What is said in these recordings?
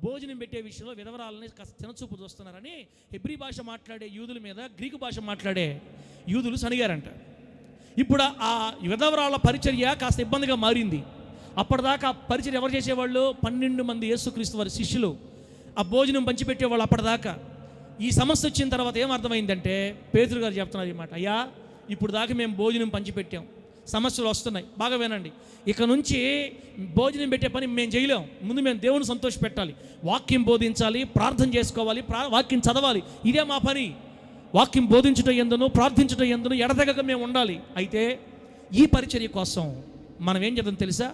భోజనం పెట్టే విషయంలో విధవరాలని కాస్త చిన్నచూపు చూస్తున్నారని హెబ్రీ భాష మాట్లాడే యూదుల మీద గ్రీకు భాష మాట్లాడే యూదులు సనిగారంట. ఇప్పుడు ఆ విధవరాల పరిచర్య కాస్త ఇబ్బందిగా మారింది. అప్పటిదాకా పరిచర్య ఎవరు చేసేవాళ్ళు? 12 మంది యేసుక్రీస్తు వారి శిష్యులు ఆ భోజనం పంచిపెట్టేవాళ్ళు. అప్పటిదాకా ఈ సమస్య వచ్చిన తర్వాత ఏమర్థమైందంటే పేతురు గారు చెప్తున్నారు ఈ మాట, అయ్యా ఇప్పుడు దాకా మేము భోజనం పంచిపెట్టాం, సమస్యలు వస్తున్నాయి, బాగా వినండి, ఇక నుంచి భోజనం పెట్టే పని మేము చేయలేం. ముందు మేము దేవుని సంతోషపెట్టాలి, వాక్యం బోధించాలి, ప్రార్థన చేసుకోవాలి, వాక్యం చదవాలి, ఇదే మా పని. వాక్యం బోధించడం ఎందును ప్రార్థించడం ఎందును ఎడతెగక మేము ఉండాలి. అయితే ఈ పరిచర్య కోసం మనం ఏం చేద్దాం తెలుసా?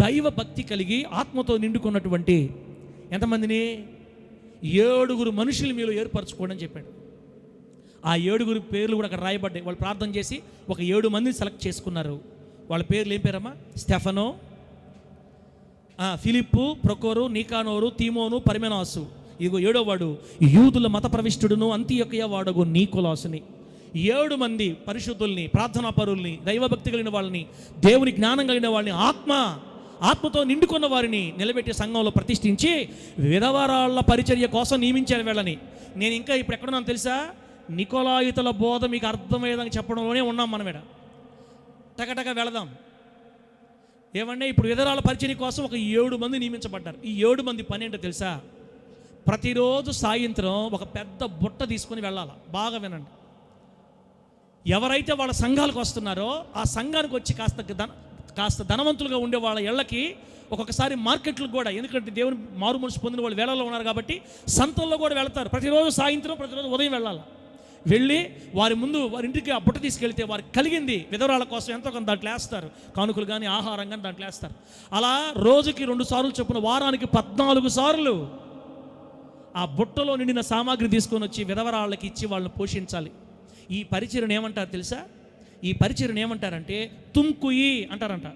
దైవ భక్తి కలిగి ఆత్మతో నిండుకున్నటువంటి ఎంతమందిని? 7 మనుషులు మీలో ఏర్పరచుకోండి అని చెప్పాడు. ఆ 7 పేర్లు కూడా అక్కడ రాయబడ్డాయి. వాళ్ళు ప్రార్థన చేసి ఒక 7 మందిని సెలెక్ట్ చేసుకున్నారు. వాళ్ళ పేర్లు ఏం పేరమ్మా? స్టెఫనో, ఫిలిప్పు, ప్రొకోరు, నీకానోరు, తీమోను, పర్మెనాసు. ఇదిగో 7వ వాడు యూదుల మత ప్రవిష్టుడును అంతియొకయ వాడగు నీకోలాసుని. 7 మంది పరిశుద్ధుల్ని, ప్రార్థనా పరుల్ని, దైవభక్తి కలిగిన వాళ్ళని, దేవుని జ్ఞానం కలిగిన వాళ్ళని, ఆత్మతో నిండుకున్న వారిని నిలబెట్టి సంఘంలో ప్రతిష్ఠించి విధవరాళ్ల పరిచర్య కోసం నియమించారు వీళ్ళని. నేను ఇంకా ఇప్పుడు ఎక్కడున్నాను తెలుసా? నికోలాయితుల బోధ మీకు అర్థమయ్యేదని చెప్పడంలోనే ఉన్నాం మనం. ఇక్కడ టకటక వెళదాం. ఏమంటే ఇప్పుడు విధవరాల పరిచర్య కోసం ఒక 7 మంది నియమించబడ్డారు. ఈ 7 మంది పని ఏంటో తెలుసా? ప్రతిరోజు సాయంత్రం ఒక పెద్ద బుట్ట తీసుకొని వెళ్ళాలి. బాగా వినండి. ఎవరైతే వాళ్ళ సంఘాలకు వస్తున్నారో ఆ సంఘానికి వచ్చి కాస్త ధనవంతులుగా ఉండే వాళ్ళ ఇళ్ళకి ఒక్కొక్కసారి మార్కెట్లకు కూడా, ఎందుకంటే దేవుని మారు మనసు పొందిన వాళ్ళు వేళల్లో ఉన్నారు కాబట్టి సంతల్లో కూడా వెళ్తారు. ప్రతిరోజు సాయంత్రం, ప్రతిరోజు ఉదయం వెళ్ళాలి. వెళ్ళి వారి ముందు వారి ఇంటికి ఆ బుట్ట తీసుకెళ్తే వారికి కలిగింది విధవరాల కోసం ఎంతో కొంత దాంట్లో వేస్తారు. కానుకలు కానీ ఆహారం కానీ దాంట్లో వేస్తారు. అలా రోజుకి 2 సార్లు చొప్పున వారానికి 14 సార్లు ఆ బుట్టలో నిండిన సామాగ్రి తీసుకొని వచ్చి విధవరాళ్ళకి ఇచ్చి వాళ్ళని పోషించాలి. ఈ పరిచర్యను ఏమంటారు తెలుసా? ఈ పరిచర్యను ఏమంటారంటే తుమ్కుయి అంటారంట.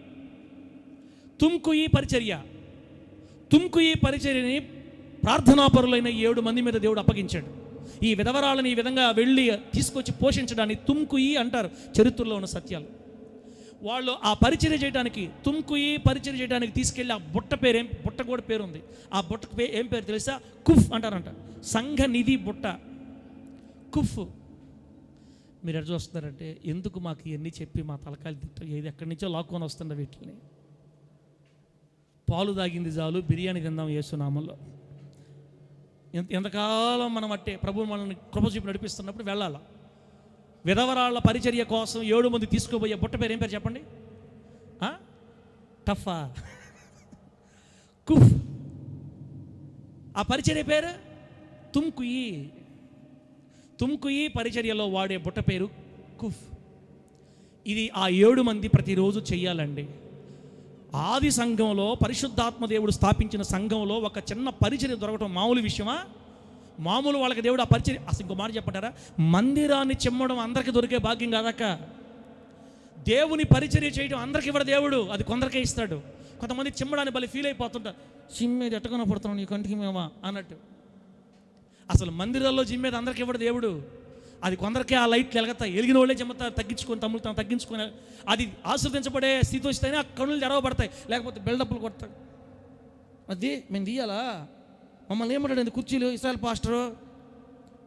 తుమ్కుయి పరిచర్య. తుమ్కుయి పరిచర్యని ప్రార్థనాపరులైన 7 మంది మీద దేవుడు అప్పగించాడు. ఈ విధవరాళ్ళని ఈ విధంగా వెళ్ళి తీసుకొచ్చి పోషించడాన్ని తుమ్కుయి అంటారు. చరిత్రలో ఉన్న సత్యాలు. వాళ్ళు ఆ పరిచర్య చేయడానికి, తుమ్కుయి పరిచర్య చేయడానికి తీసుకెళ్ళి ఆ బుట్ట పేరు బుట్ట కూడా పేరు ఉంది. ఆ బుట్టకు ఏం పేరు తెలుసా? కుఫ్ అంటారంట. సంఘ నిధి బుట్ట, కుఫ్. మీరు ఎక్కడ చూస్తున్నారంటే ఎందుకు మాకు ఇవన్నీ చెప్పి మా తలకాయలు తింటాం? ఏది ఎక్కడి నుంచో లాక్కొని వస్తుండ వీటిని. పాలు తాగింది చాలు, బిర్యానీ తిందాం యేసునామంలో. ఎంతకాలం మనం అట్టే ప్రభు మనల్ని కృప చూపి నడిపిస్తున్నప్పుడు వెళ్ళాల. విధవరాళ్ల పరిచర్య కోసం 7 మంది తీసుకుపోయే బుట్ట పేరు ఏం పేరు చెప్పండి? టఫా, కుఫ్. ఆ పరిచర్య పేరు తుమ్కుయి. తుమ్కుయి పరిచర్యలో వాడే బుట్ట పేరు కుఫ్. ఇది ఆ 7 మంది ప్రతిరోజు చెయ్యాలండి. ఆది సంఘంలో పరిశుద్ధాత్మ దేవుడు స్థాపించిన సంఘంలో ఒక చిన్న పరిచర్య దొరకటం మామూలు విషయమా? మామూలు వాళ్ళకి దేవుడు ఆ పరిచర్య, అసలు ఇంకో మాట చెప్పంటారా? మందిరాన్ని చిమ్మడం అందరికీ దొరికే భాగ్యం కాదక్క. దేవుని పరిచర్య చేయడం అందరికి ఇవ్వడు దేవుడు, అది కొందరికే ఇస్తాడు. కొంతమంది చిమ్మడాన్ని బలి ఫీల్ అయిపోతుంటారు. చిమ్మేది ఎట్టకన పడుతున్నాం నీ కంటికి మేమా అన్నట్టు. అసలు మందిరాల్లో జిమ్మేది అందరికి ఇవ్వడు దేవుడు, అది కొందరికే ఆ లైట్లు వెలగతాయి. వెలిగిన వాళ్ళే చెమ్ముతారు, తగ్గించుకొని అది ఆస్వాదించబడే స్థితి వస్తేనే ఆ కనులు తెరవబడతాయి, లేకపోతే బిల్డప్లు కొడతాడు. అది మేము తీయాలా? మమ్మల్ని ఏమంటాడు? కుర్చీలు ఇస్రాయల్ పాస్టరు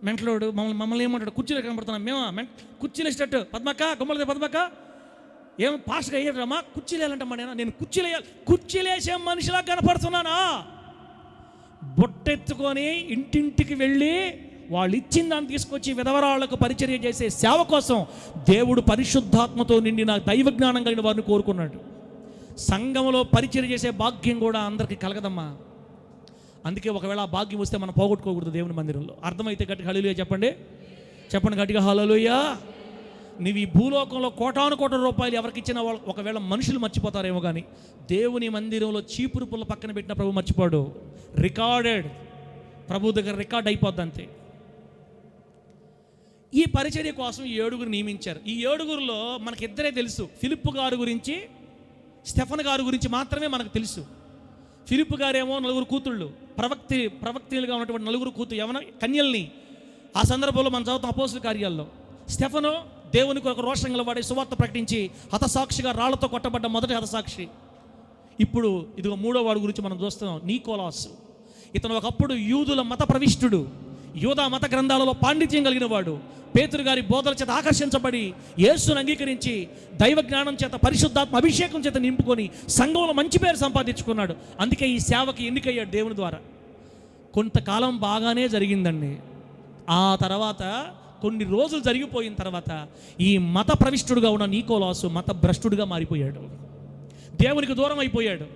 మెంటలోడు మమ్మల్ని ఏమంటాడు? కుర్చీలు కనబడుతున్నాం మేము, కుర్చీలు ఇష్టట్టు పద్మక్క గుమ్మలదే పద్మక్క ఏం పాస్టర్గా వేయడమ్మా? కుర్చీలు వేయాలంటమ్మా. నేను కుర్చీలు వేయాలి, కుర్చీలు వేసే మనిషిలా కనపడుతున్నానా? బొట్టెత్తుకొని ఇంటింటికి వెళ్ళి వాళ్ళు ఇచ్చిన దాన్ని తీసుకొచ్చి విధవరాళ్లకు పరిచర్య చేసే సేవ కోసం దేవుడు పరిశుద్ధాత్మతో నిండిన దైవ జ్ఞానం కలిగిన వారిని కోరుకున్నాడు. సంఘంలో పరిచర్య చేసే భాగ్యం కూడా అందరికీ కలగదమ్మా. అందుకే ఒకవేళ ఆ భాగ్యం వస్తే మనం పోగొట్టుకోకూడదు దేవుని మందిరంలో. అర్థమైతే గట్టిగా హల్లెలూయా చెప్పండి గట్టిగా హల్లెలూయా. నువ్వు ఈ భూలోకంలో కోటాను రూపాయలు ఎవరికి ఇచ్చినా వాళ్ళు ఒకవేళ మనుషులు మర్చిపోతారేమో కానీ దేవుని మందిరంలో చీపురు పుల్ల పక్కన పెట్టిన ప్రభు మర్చిపోడు. రికార్డెడ్, ప్రభు దగ్గర రికార్డ్ అయిపోద్ది అంతే. ఈ పరిచర్య కోసం 7 నియమించారు. ఈ 7లో మనకిద్దరే తెలుసు. ఫిలిప్పు గారి గురించి, స్టెఫన్ గారి గురించి మాత్రమే మనకు తెలుసు. ఫిలిప్పు గారేమో 4 కూతుళ్ళు, ప్రవక్తలుగా ఉన్నటువంటి 4 కూతురు యవన కన్యల్ని ఆ సందర్భంలో మనం చదువుతాం అపోస్తుల కార్యాల్లో. స్టెఫను దేవునికి ఒక రోషం గలవాడే సువార్త ప్రకటించి హతసాక్షిగా రాళ్లతో కొట్టబడ్డ మొదటి హతసాక్షి. ఇప్పుడు ఇదిగో 3వ వాడి గురించి మనం చూస్తున్నాం, నీకోలాసు. ఇతను ఒకప్పుడు యూదుల మత ప్రవిష్టుడు, యూదా మత గ్రంథాలలో పాండిత్యం కలిగిన వాడు. పేతురు గారి బోధల చేత ఆకర్షించబడి యేసును అంగీకరించి దైవ జ్ఞానం చేత, పరిశుద్ధాత్మ అభిషేకం చేత నింపుకొని సంఘంలో మంచి పేరు సంపాదించుకున్నాడు. అందుకే ఈ సేవకి ఎన్నికయ్యాడు దేవుని ద్వారా. కొంతకాలం బాగానే జరిగిందండి. ఆ తర్వాత కొన్ని రోజులు జరిగిపోయిన తర్వాత ఈ మత ప్రవిష్టుడుగా ఉన్న నీకోలాసు మత భ్రష్టుడుగా మారిపోయాడు. దేవునికి దూరం అయిపోయాడు.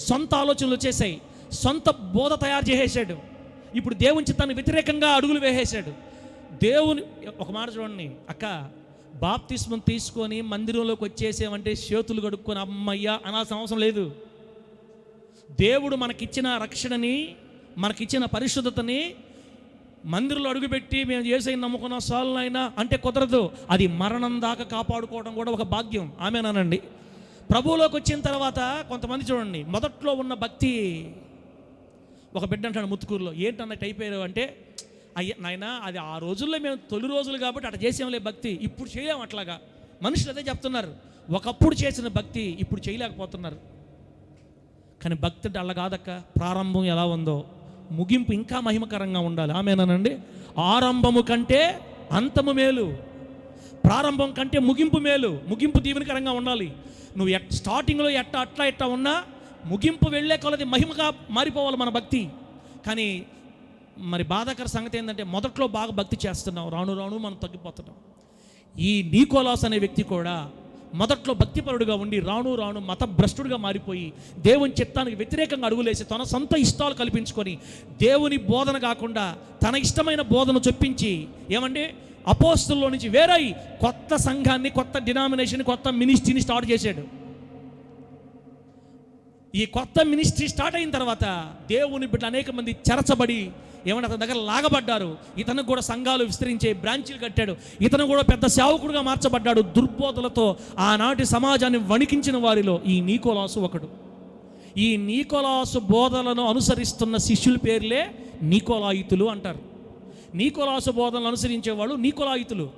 సొంత ఆలోచనలు వచ్చేసాయి, సొంత బోధ తయారు చేసేసాడు. ఇప్పుడు దేవుని చిత్తాన్ని వ్యతిరేకంగా అడుగులు వేసేసాడు. దేవుని ఒక మాట చూడండి అక్క, బాప్తిస్మం తీసుకొని మందిరంలోకి వచ్చేసామంటే చేతులు కడుక్కొని అమ్మయ్యా అనాల్సిన అవసరం లేదు. దేవుడు మనకిచ్చిన రక్షణని, మనకిచ్చిన పరిశుద్ధతని మందిరంలో అడుగుపెట్టి మేము యేసయ్యని నమ్ముకున్న సాలునైనా అంటే కుదరదు. అది మరణం దాకా కాపాడుకోవడం కూడా ఒక భాగ్యం. ఆమేనానండి. ప్రభువులోకి వచ్చిన తర్వాత కొంతమంది చూడండి, మొదట్లో ఉన్న భక్తి, ఒక బిడ్డ అంటాడు ముత్తుకూరులో, ఏంటన్నట్టు అయిపోయారు అంటే, అయ్యా నాయన అది ఆ రోజుల్లో మేము తొలి రోజులు కాబట్టి అట్లా చేసాంలే భక్తి, ఇప్పుడు చేయలేము అట్లాగా. మనుషులు అదే చెప్తున్నారు, ఒకప్పుడు చేసిన భక్తి ఇప్పుడు చేయలేకపోతున్నారు. కానీ భక్తి అంటే అలా కాదక్క. ప్రారంభం ఎలా ఉందో ముగింపు ఇంకా మహిమకరంగా ఉండాలి. ఆమేనానండి. ఆరంభము కంటే అంతము మేలు, ప్రారంభం కంటే ముగింపు మేలు. ముగింపు దీవెనకరంగా ఉండాలి. నువ్వు స్టార్టింగ్లో అట్లా ఉన్నా ముగింపు వెళ్ళే కొలది మహిమగా మారిపోవాలి మన భక్తి. కానీ మరి బాధాకర సంగతి ఏంటంటే మొదట్లో బాగా భక్తి చేస్తున్నావు, రాను రాను మనం తగ్గిపోతున్నాం. ఈ నీకోలాస్ అనే వ్యక్తి కూడా మొదట్లో భక్తిపరుడుగా ఉండి రాను రాను మత భ్రష్టుడిగా మారిపోయి దేవుని చిత్తానికి వ్యతిరేకంగా అడుగులేసి తన సొంత ఇష్టాలు కల్పించుకొని దేవుని బోధన కాకుండా తన ఇష్టమైన బోధన చొప్పించి ఏమంటే అపోస్తుల్లో నుంచి వేరై కొత్త సంఘాన్ని, కొత్త డినామినేషన్, కొత్త మినిస్ట్రీని స్టార్ట్ చేశాడు. ఈ కొత్త మినిస్ట్రీ స్టార్ట్ అయిన తర్వాత దేవుని బిడ్డ అనేక మంది చెరచబడి ఏమన్నా అతని దగ్గర లాగబడ్డారు. ఇతను కూడా సంఘాలు విస్తరించే బ్రాంచీలు కట్టాడు. ఇతను కూడా పెద్ద సేవకుడుగా మార్చబడ్డాడు. దుర్బోధలతో ఆనాటి సమాజాన్ని వణికించిన వారిలో ఈ నీకోలాసు ఒకడు. ఈ నీకోలాసు బోధలను అనుసరిస్తున్న శిష్యుల పేర్లే నీకోలాయితులు అంటారు. నీకోలాసు బోధనలు అనుసరించేవాళ్ళు నీకోలాయితులు.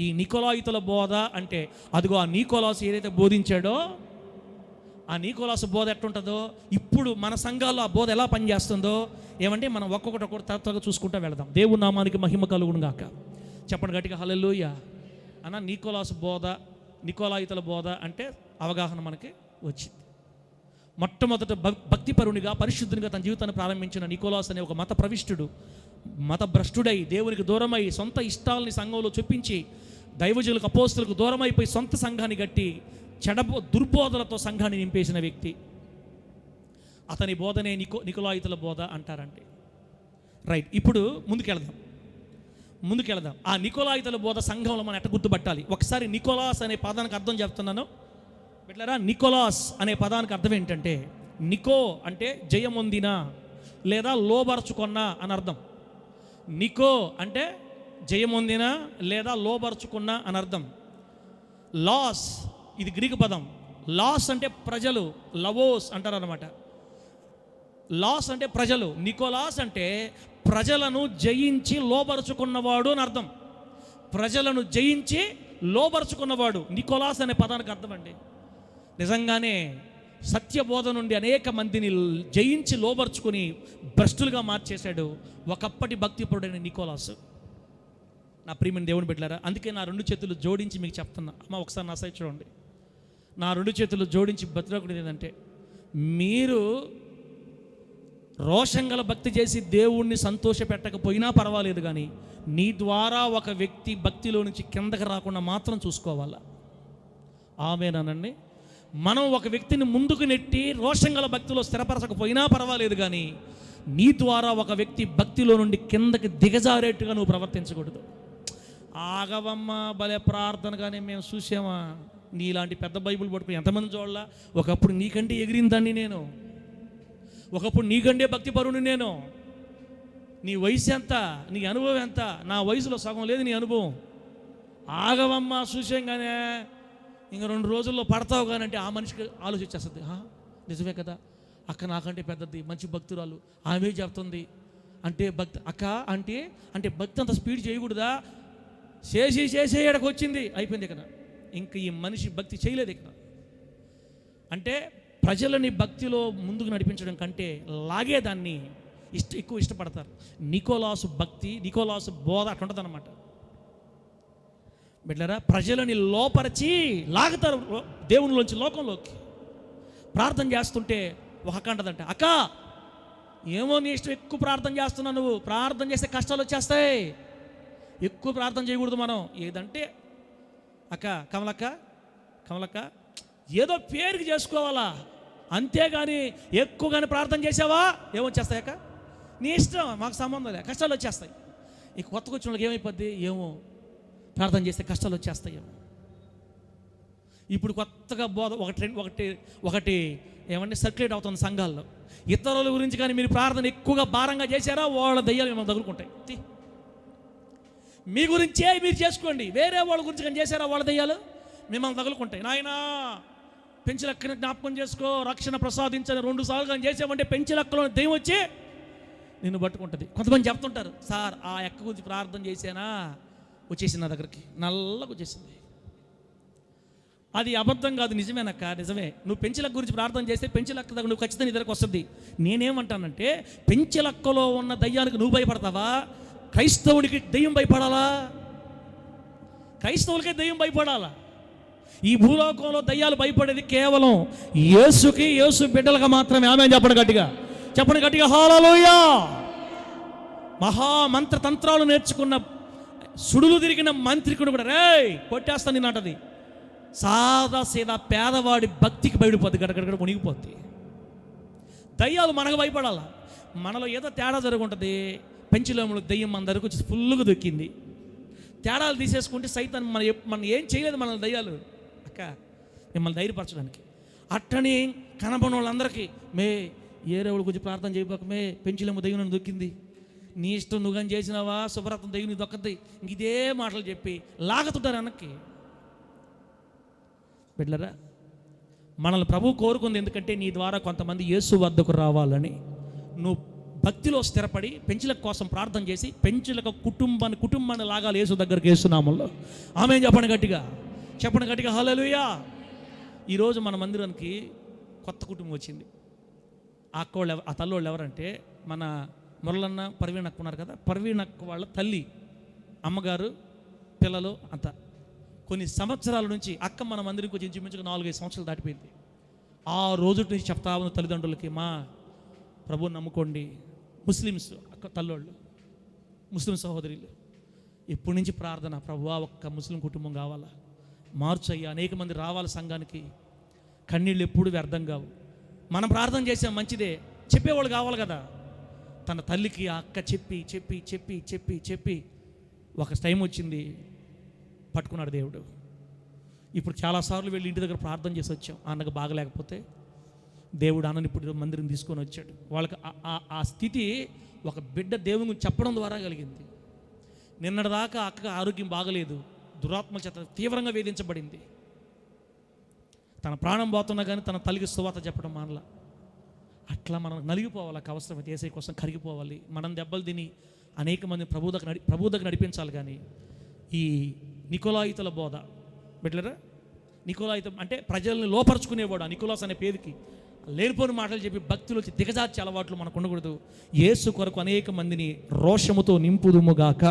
ఈ నీకోలాయితుల బోధ అంటే అదిగో ఆ నీకోలాసు ఏదైతే బోధించాడో ఆ నీకోలాసు బోధ ఎట్టుంటుందో ఇప్పుడు మన సంఘాల్లో ఆ బోధ ఎలా పనిచేస్తుందో ఏమంటే మనం ఒక్కొక్కటి త్వరగా చూసుకుంటూ వెళదాం. దేవుని నామానికి మహిమ కలుగును గాక. చెప్పండి గట్టిగా హల్లెలూయా. అన్న నీకోలాసు బోధ, నికోలాయితుల బోధ అంటే అవగాహన మనకి వచ్చింది. మొట్టమొదట భక్తిపరునిగా, పరిశుద్ధునిగా తన జీవితాన్ని ప్రారంభించిన నికోలాస్ అనే ఒక మత ప్రవిష్టుడు, మత భ్రష్టుడై దేవునికి దూరమై సొంత ఇష్టాలని సంఘంలో చొప్పించి దైవజనులకు, అపోస్తులకు దూరమైపోయి సొంత సంఘాన్ని కట్టి దుర్బోధలతో సంఘాన్ని నింపేసిన వ్యక్తి. అతని బోధనే నికోలాయితుల బోధ అంటారండి. రైట్, ఇప్పుడు ముందుకెళ్దాం. ఆ నికోలాయితుల బోధ సంఘంలో మనం ఎట్ట గుర్తుపట్టాలి? ఒకసారి నికోలాస్ అనే పదానికి అర్థం చెప్తున్నాను బిడ్డలారా. నికోలాస్ అనే పదానికి అర్థం ఏంటంటే, నికో అంటే జయమొందిన లేదా లోబరుచుకున్న అని అర్థం. నికో అంటే జయమొందిన లేదా లోబరుచుకున్న అని అర్థం. లాస్ ఇది గ్రీకు పదం. లాస్ అంటే ప్రజలు, లవోస్ అంటారు అనమాట. లాస్ అంటే ప్రజలు. నికోలాస్ అంటే ప్రజలను జయించి లోబరుచుకున్నవాడు అని అర్థం. ప్రజలను జయించి లోబరుచుకున్నవాడు నికోలాస్ అనే పదానికి అర్థం అండి. నిజంగానే సత్యబోధ నుండి అనేక మందిని జయించి లోబరుచుకుని భ్రష్టులుగా మార్చేశాడు ఒకప్పటి భక్తిపరుడైన నికోలాసు. నా ప్రియమైన దేవుని బిడ్డలారా, అందుకే నా రెండు చేతులు జోడించి మీకు చెప్తున్నా. అమ్మ ఒకసారి నా సైడ్ చూడండి. నా రెండు చేతులు జోడించి బతిలాకునేది ఏంటంటే, మీరు రోషంగల భక్తి చేసి దేవుణ్ణి సంతోష పెట్టకపోయినా పర్వాలేదు, కానీ నీ ద్వారా ఒక వ్యక్తి భక్తిలో నుంచి కిందకి రాకుండా మాత్రం చూసుకోవాలా. ఆమేనండి. మనం ఒక వ్యక్తిని ముందుకు నెట్టి రోషంగల భక్తిలో స్థిరపరచకపోయినా పర్వాలేదు, కానీ నీ ద్వారా ఒక వ్యక్తి భక్తిలో నుండి కిందకి దిగజారేట్టుగా నువ్వు ప్రవర్తించకూడదు. ఆగవమ్మ భలే ప్రార్థన, కానీ మేము చూసామా నీలాంటి పెద్ద బైబిల్ పట్టుకుని ఎంతమంది చూడాలా? ఒకప్పుడు నీకంటే ఎగిరిందండి నేను, ఒకప్పుడు నీకంటే భక్తిపరుని నేను. నీ వయసు ఎంత, నీ అనుభవం ఎంత? నా వయసులో సగం లేదు నీ అనుభవం. ఆగవమ్మ చూసాంగానే ఇంకా 2 రోజుల్లో పడతావు కానీ అంటే ఆ మనిషికి ఆలోచించేస్తుంది, నిజమే కదా, అక్క నాకంటే పెద్దది, మంచి భక్తురాలు, ఆమె చెప్తుంది అంటే భక్తి అక్క అంటే భక్తి అంత స్పీడ్ చేయకూడదా? చేసి ఎక్కడికి వచ్చింది, అయిపోయింది ఇక్కడ. ఇంక ఈ మనిషి భక్తి చేయలేదు ఇక్కడ. అంటే ప్రజలని భక్తిలో ముందుకు నడిపించడం కంటే లాగేదాన్ని ఎక్కువ ఇష్టపడతారు. నికోలాసు భక్తి, నికోలాసు బోధ అట్లా అన్నమాట. బిడ్డలారా, ప్రజలని లోపరిచి లాగుతారు దేవునిలోంచి లోకంలోకి. ప్రార్థన చేస్తుంటే ఒక అక్క అంటదంట, అక్క ఏమో నీ ఇష్టం, ఎక్కువ ప్రార్థన చేస్తున్నావు, నువ్వు ప్రార్థన చేస్తే కష్టాలు వచ్చేస్తాయి, ఎక్కువ ప్రార్థన చేయకూడదు మనం. ఏదంటే అక్క కమలక్క ఏదో పేరుకి చేసుకోవాలా, అంతేగాని ఎక్కువగానే ప్రార్థన చేసావా ఏమొచ్చేస్తాయక్క, నీ ఇష్టం, మాకు సంబంధం లే, కష్టాలు వచ్చేస్తాయి. ఈ కొత్తగా వచ్చిన వాళ్ళకి ఏమైపోద్ది, ఏమో ప్రార్థన చేస్తే కష్టాలు వచ్చేస్తాయేమో. ఇప్పుడు కొత్తగా బోధ ఒకటి ఏమంటే సర్క్యులేట్ అవుతుంది సంఘాల్లో. ఇతరుల గురించి కానీ మీరు ప్రార్థన ఎక్కువగా భారంగా చేశారా, వాళ్ళ దయ్యాలు మిమ్మల్ని తగులుకుంటాయి. మీ గురించే మీరు చేసుకోండి, వేరే వాళ్ళ గురించి కానీ చేశారా, వాళ్ళ దయ్యాలు మిమ్మల్ని తగులుకుంటాయి. నాయనా పెంచిలక్కని జ్ఞాపకం చేసుకో, రక్షణ ప్రసాదించని 2 సార్లు కానీ చేసామంటే పెంచిలక్కలో దయ్యం వచ్చి నిన్ను పట్టుకుంటుంది. కొంతమంది చెప్తుంటారు, సార్ ఆ ఎక్క గురించి ప్రార్థన చేశానా, వచ్చేసింది నా దగ్గరికి, నల్లగా వచ్చేసింది. అది అబద్ధం కాదు, నిజమేనక్క, నిజమే. నువ్వు పెంచిలక్క గురించి ప్రార్థన చేస్తే పెంచిలక్క దగ్గర నువ్వు ఖచ్చితంగా నీ దగ్గరకు వస్తుంది. నేనేమంటానంటే, పెంచిలక్కలో ఉన్న దయ్యానికి నువ్వు భయపడతావా, క్రైస్తవుడికి దయ్యం భయపడాలా? క్రైస్తవులకే దయ్యం భయపడాలా? ఈ భూలోకంలో దయ్యాలు భయపడేది కేవలం యేసుకి, యేసు బిడ్డలుగా మాత్రమే. ఆమె చెప్పండి గట్టిగా హల్లెలూయా. మహామంత్ర తంత్రాలు నేర్చుకున్న సుడులు తిరిగిన మంత్రికుడు కూడా రేయ్ కొట్టేస్తాను నిన్నటది. సాదా సీదా పేదవాడి భక్తికి బయటపోద్ది, గడగడ మునిగిపోద్ది. దయ్యాలు మనకు భయపడాల. మనలో ఏదో తేడా జరుగుంటుంది. పెంచులోములు దయ్యం మన దగ్గరకు వచ్చి ఫుల్గా దొక్కింది. తేడాలు తీసేసుకుంటే సైతాన్ మనం ఏం చేయలేదు. మన దయ్యాలు అక్క మిమ్మల్ని ధైర్యపరచడానికి. అట్టని కనబడిన వాళ్ళందరికీ ఏరే వాళ్ళ గురించి ప్రార్థన చేయబోకమే, పెంచులేమో దయ్యం నన్ను దొక్కింది, నీ ఇష్టం నువ్వు కానీ చేసినావా, శుభ్రతం దయ్యం నీ దొక్కద్ది, ఇంక ఇదే మాటలు చెప్పి లాగుతుంటారు వెనక్కి. బిడ్డలారా, మనల్ని ప్రభు కోరుకుంది ఎందుకంటే నీ ద్వారా కొంతమంది యేసు వద్దకు రావాలని. నువ్వు భక్తిలో స్థిరపడి పెంచుల కోసం ప్రార్థన చేసి పెంచులకు కుటుంబాన్ని లాగాలి యేసు దగ్గరికి, యేసునామంలో. ఆమె చెప్పండి గట్టిగా హల్లెలూయా. ఈరోజు మన మందిరానికి కొత్త కుటుంబం వచ్చింది. ఆ తల్లోళ్ళు ఎవరంటే మన మురళన్న పర్వీణ్ అక్క ఉన్నారు కదా, పర్వీణ్ అక్క వాళ్ళ తల్లి, అమ్మగారు, పిల్లలు అంతా. కొన్ని సంవత్సరాల నుంచి అక్క మన మందిరికి వచ్చి ఇంచుమించుగా 4-5 సంవత్సరాలు దాటిపోయింది. ఆ రోజు నుంచి చెప్తా ఉన్న తల్లిదండ్రులకి, మా ప్రభువుని నమ్ముకోండి. ముస్లిమ్స్ అక్క తల్లోళ్ళు, ముస్లిం సహోదరులు, ఇప్పటి నుంచి ప్రార్థన, ప్రభువా ఒక్క ముస్లిం కుటుంబం కావాలా, మార్చయ్యా, అనేక మంది రావాలి సంఘానికి, కన్నీళ్ళు ఎప్పుడు వ్యర్థం కావు. మనం ప్రార్థన చేసాం మంచిదే, చెప్పేవాళ్ళు కావాలి కదా. తన తల్లికి ఆ అక్క చెప్పి చెప్పి చెప్పి చెప్పి చెప్పి ఒక టైం వచ్చింది, పట్టుకున్నాడు దేవుడు. ఇప్పుడు చాలాసార్లు వెళ్ళి ఇంటి దగ్గర ప్రార్థన చేసి వచ్చాం. అన్నకు బాగలేకపోతే దేవుడు అన్నని ఇప్పుడు మందిరం తీసుకొని వచ్చాడు. వాళ్ళకి ఆ స్థితి ఒక బిడ్డ దేవుని చెప్పడం ద్వారా కలిగింది. నిన్నటిదాకా అక్క ఆరోగ్యం బాగలేదు, దురాత్మ చేత తీవ్రంగా వేధించబడింది. తన ప్రాణం పోతున్నా కానీ తన తల్లికి సువార్త చెప్పడం మానలా. అట్లా మనం నలిగిపోవాలి, అవసరమైతే యేసయ్య కోసం కరిగిపోవాలి. మనం దెబ్బలు తిని అనేక మంది ప్రభు దగ్గర నడిపించాలి. కానీ ఈ నికోలాయితుల బోధ, బిడ్డలారా, నికోలాయితం అంటే ప్రజల్ని లోపరుచుకునేవాడు. ఆ నికోలాస్ అనే పేరుకి లేనిపోని మాటలు చెప్పి భక్తులు వచ్చి దిగజార్చే అలవాట్లు మనకు ఉండకూడదు. యేసు కొరకు అనేక మందిని రోషముతో నింపుదుముగాక.